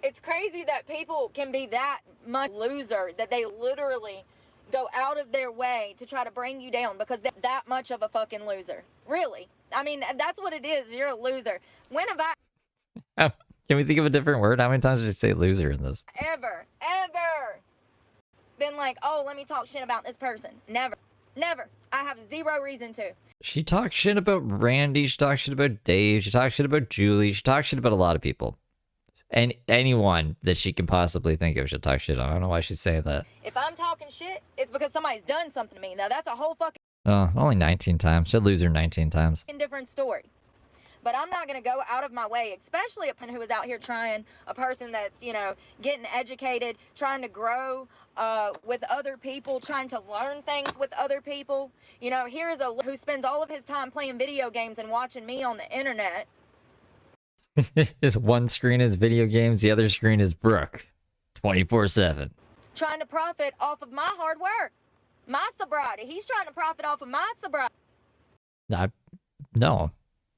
it's crazy that people can be that much loser that they literally go out of their way to try to bring you down because they're that much of a fucking loser. Really. I mean, that's what it is. You're a loser. When have I... Can we think of a different word? How many times did you say loser in this? Ever been like, oh, let me talk shit about this person? Never. I have zero reason to. She talks shit about Randy. She talks shit about Dave. She talks shit about Julie. She talks shit about a lot of people. And anyone that she can possibly think of should talk shit on. I don't know why she'd say that. If I'm talking shit, it's because somebody's done something to me. Now, that's a whole fucking... Oh, only 19 times. She'll lose her 19 times. different story. But I'm not going to go out of my way, especially a person who is out here trying, a person that's, you know, getting educated, trying to grow with other people, trying to learn things with other people. You know, here is who spends all of his time playing video games and watching me on the internet. Just one screen is video games, the other screen is Brooke. 24/7. Trying to profit off of my hard work. My sobriety. He's trying to profit off of my sobriety. No.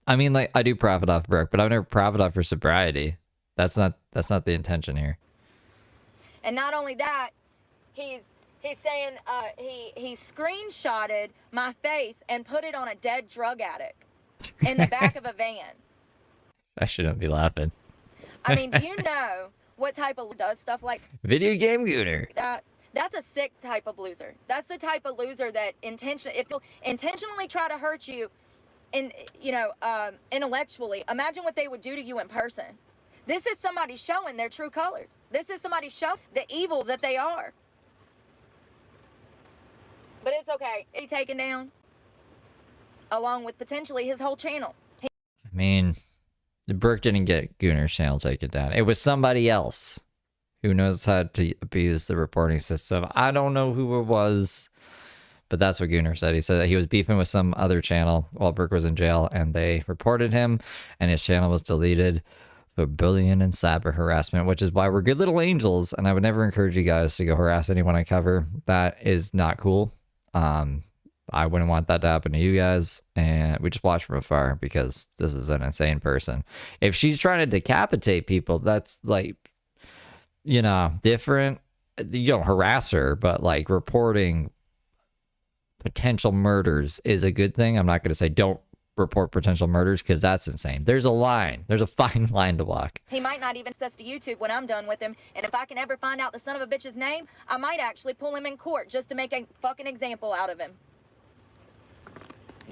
I mean, like, I do profit off Brooke, but I've never profited off her sobriety. That's not the intention here. And not only that, he's saying he screenshotted my face and put it on a dead drug addict in the back of a van. I shouldn't be laughing. I mean, do you know what type of does stuff like Video game gooner. that? That's a sick type of loser. That's the type of loser that if they'll intentionally try to hurt you, intellectually. Imagine what they would do to you in person. This is somebody showing their true colors. This is somebody showing the evil that they are. But it's okay. He's taken down, along with potentially his whole channel. I mean, Brooke didn't get Gooner's channel taken down. It was somebody else who knows how to abuse the reporting system. I don't know who it was, but that's what Gooner said. He said that he was beefing with some other channel while Brooke was in jail, and they reported him, and his channel was deleted for bullying and cyber harassment, which is why we're good little angels, and I would never encourage you guys to go harass anyone I cover. That is not cool. I wouldn't want that to happen to you guys, and we just watch from afar because this is an insane person. If she's trying to decapitate people, that's like, different. You don't harass her, but like reporting potential murders is a good thing. I'm not going to say don't report potential murders because that's insane. There's a line. There's a fine line to walk. He might not even access to YouTube when I'm done with him. And if I can ever find out the son of a bitch's name, I might actually pull him in court just to make a fucking example out of him.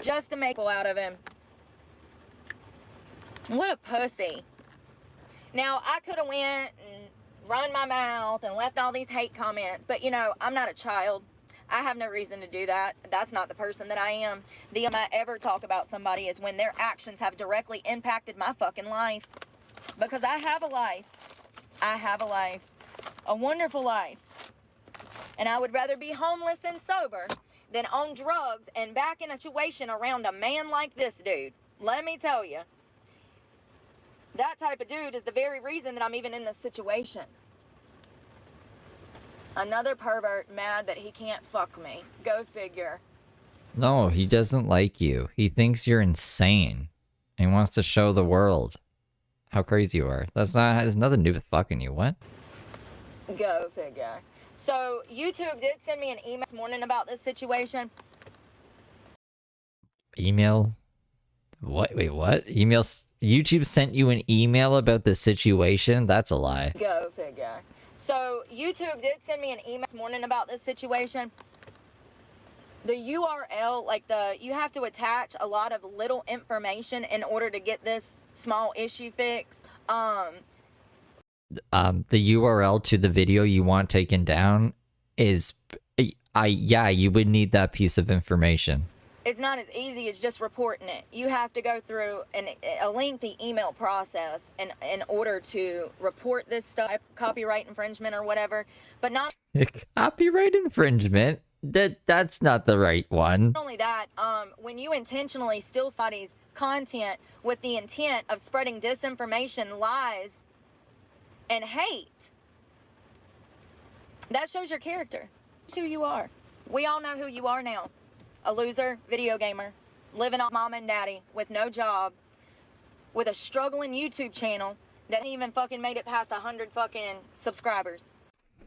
Just to make out of him. What a pussy. Now, I could have went and run my mouth and left all these hate comments, but I'm not a child. I have no reason to do that. That's not the person that I am. The only time I ever talk about somebody is when their actions have directly impacted my fucking life. Because I have a life. I have a life. A wonderful life. And I would rather be homeless and sober than on drugs and back in a situation around a man like this dude. Let me tell you. That type of dude is the very reason that I'm even in this situation. Another pervert mad that he can't fuck me. Go figure. No, he doesn't like you. He thinks you're insane. And he wants to show the world how crazy you are. There's nothing to do with fucking you. What? Go figure. So, YouTube did send me an email this morning about this situation. Email? What? Wait, what? YouTube sent you an email about the situation? That's a lie. Go figure. So, YouTube did send me an email this morning about this situation. The URL, you have to attach a lot of little information in order to get this small issue fixed. The URL to the video you want taken down is, you would need that piece of information. It's not as easy as just reporting it. You have to go through a lengthy email process in order to report this stuff, copyright infringement or whatever. But not copyright infringement? That's not the right one. Not only that, when you intentionally steal somebody's content with the intent of spreading disinformation, lies, and hate, that shows your character. It's who you are. We all know who you are now. A loser, video gamer, living on mom and daddy with no job, with a struggling YouTube channel that ain't even fucking made it past 100 fucking subscribers.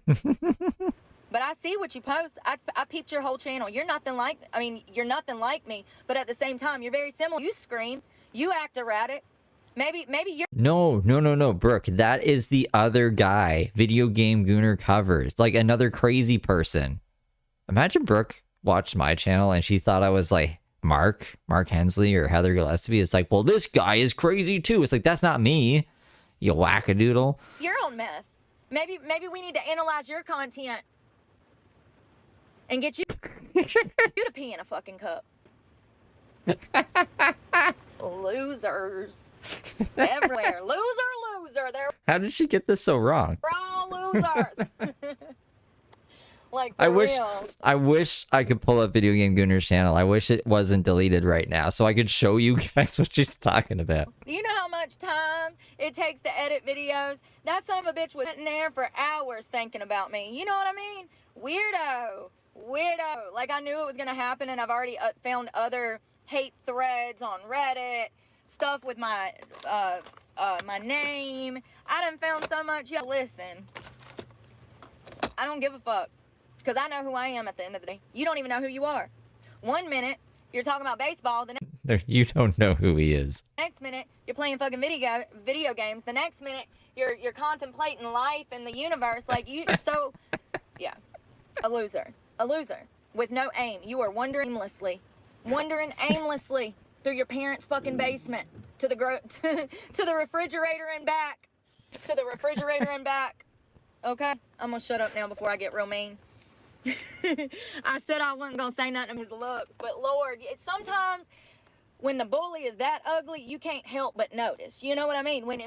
But I see what you post. I peeped your whole channel. You're nothing like me, but at the same time, you're very similar. You scream, you act erratic. Maybe you're... No, Brooke. That is the other guy. Video Game Gooner covers. Like another crazy person. Imagine Brooke watched my channel and she thought I was like Mark Hensley or Heather Gillespie. It's like, well, this guy is crazy too. It's like, that's not me, you wackadoodle. You're on meth. Maybe we need to analyze your content and get you to pee in a fucking cup. Losers everywhere. Loser. How did she get this so wrong? We're all losers. Like, I wish I could pull up Video Game Gooner's channel. I wish it wasn't deleted right now so I could show you guys what she's talking about. Do you know how much time it takes to edit videos? That son of a bitch was sitting there for hours thinking about me. You know what I mean? Weirdo. Like, I knew it was going to happen, and I've already found other hate threads on Reddit. stuff with my name. I done found so much. Y'all listen. I don't give a fuck. Because I know who I am at the end of the day. You don't even know who you are. 1 minute, you're talking about baseball. The You don't know who he is. next minute, you're playing fucking video games. The next minute, you're contemplating life and the universe. Like, so, yeah. A loser. A loser. With no aim. You are wandering aimlessly through your parents' fucking basement to the to the refrigerator and back. To the refrigerator and back. Okay? I'm gonna shut up now before I get real mean. I said I wasn't gonna say nothing of his looks, but Lord, sometimes when the bully is that ugly, you can't help but notice. You know what I mean? When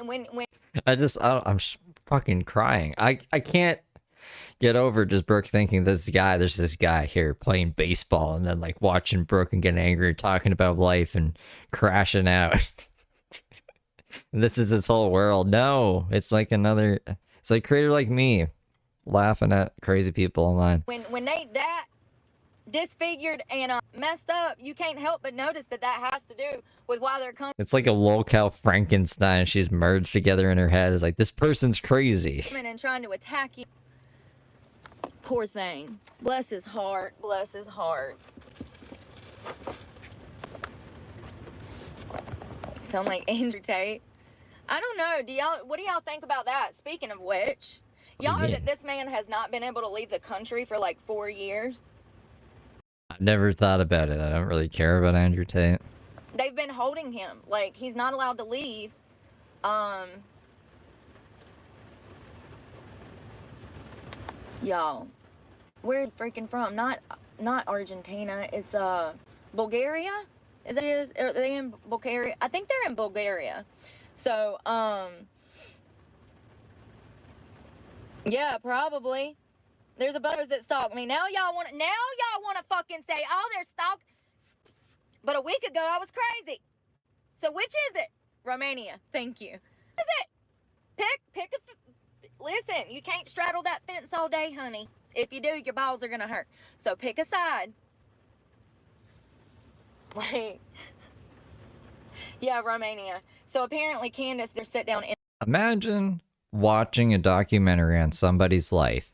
I'm fucking crying. I can't get over just Brooke thinking there's this guy here playing baseball and then like watching Brooke and getting angry, talking about life and crashing out. This is his whole world. No, it's like creator like me laughing at crazy people online. When they that disfigured and messed up, you can't help but notice that has to do with why they're coming. It's like a locale Frankenstein. She's merged together in her head. It's like, this person's crazy. And trying to attack you. Poor thing. Bless his heart. Bless his heart. Sound like Andrew Tate. I don't know. What do y'all think about that? Speaking of which, y'all know that this man has not been able to leave the country for like 4 years? I've never thought about it. I don't really care about Andrew Tate. They've been holding him. Like, he's not allowed to leave. Y'all, where are you freaking from? Not Argentina. It's Bulgaria. Are they in Bulgaria? I think they're in Bulgaria. So yeah, probably. There's a bunch that stalk me. Now y'all want to fucking say, oh, they're stalk. But a week ago I was crazy. So which is it? Romania. Thank you. Is it? Pick a. Listen, you can't straddle that fence all day, honey. If you do, your balls are gonna hurt. So pick a side. Like, yeah, Romania. So apparently, Candace, they're sit down. Imagine watching a documentary on somebody's life,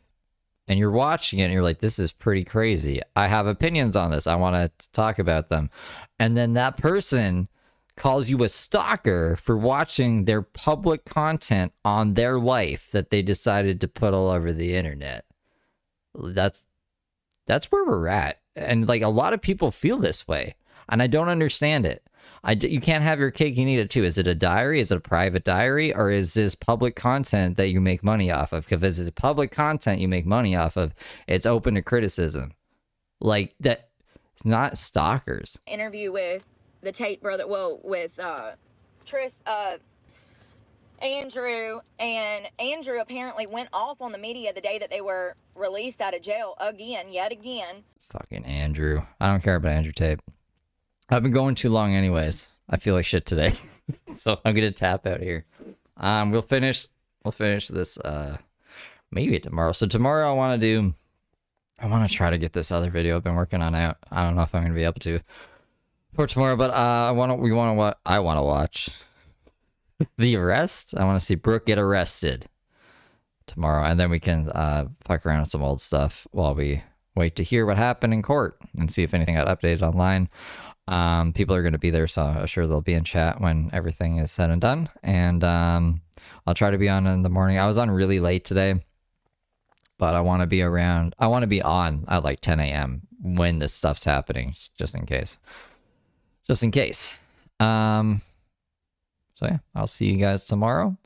and you're watching it, and you're like, "This is pretty crazy. I have opinions on this. I want to talk about them," and then that person calls you a stalker for watching their public content on their life that they decided to put all over the internet. That's where we're at, and like a lot of people feel this way, and I don't understand it. You can't have your cake and eat it too. Is it a diary? Is it a private diary? Or is this public content that you make money off of? Because if it's public content you make money off of, it's open to criticism. Like that, not stalkers. Interview with the Tate brother, well, with Andrew, and Andrew apparently went off on the media the day that they were released out of jail yet again. Fucking Andrew. I don't care about Andrew Tate. I've been going too long anyways. I feel like shit today. So I'm gonna tap out here. We'll finish this maybe tomorrow. So tomorrow I want to try to get this other video I've been working on out. I don't know if I'm gonna be able to for tomorrow, but I want to watch the arrest. I want to see Brooke get arrested tomorrow, and then we can fuck around with some old stuff while we wait to hear what happened in court and see if anything got updated online. People are going to be there, so I'm sure they'll be in chat when everything is said and done. And I'll try to be on in the morning. I was on really late today, but I want to be on at like 10 a.m. when this stuff's happening, just in case. So yeah, I'll see you guys tomorrow.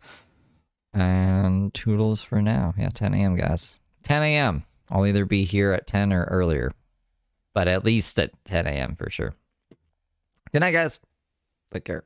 And toodles for now. Yeah, 10 a.m. guys. 10 a.m. I'll either be here at 10 or earlier, but at least at 10 a.m. for sure. Good night, guys. Take care.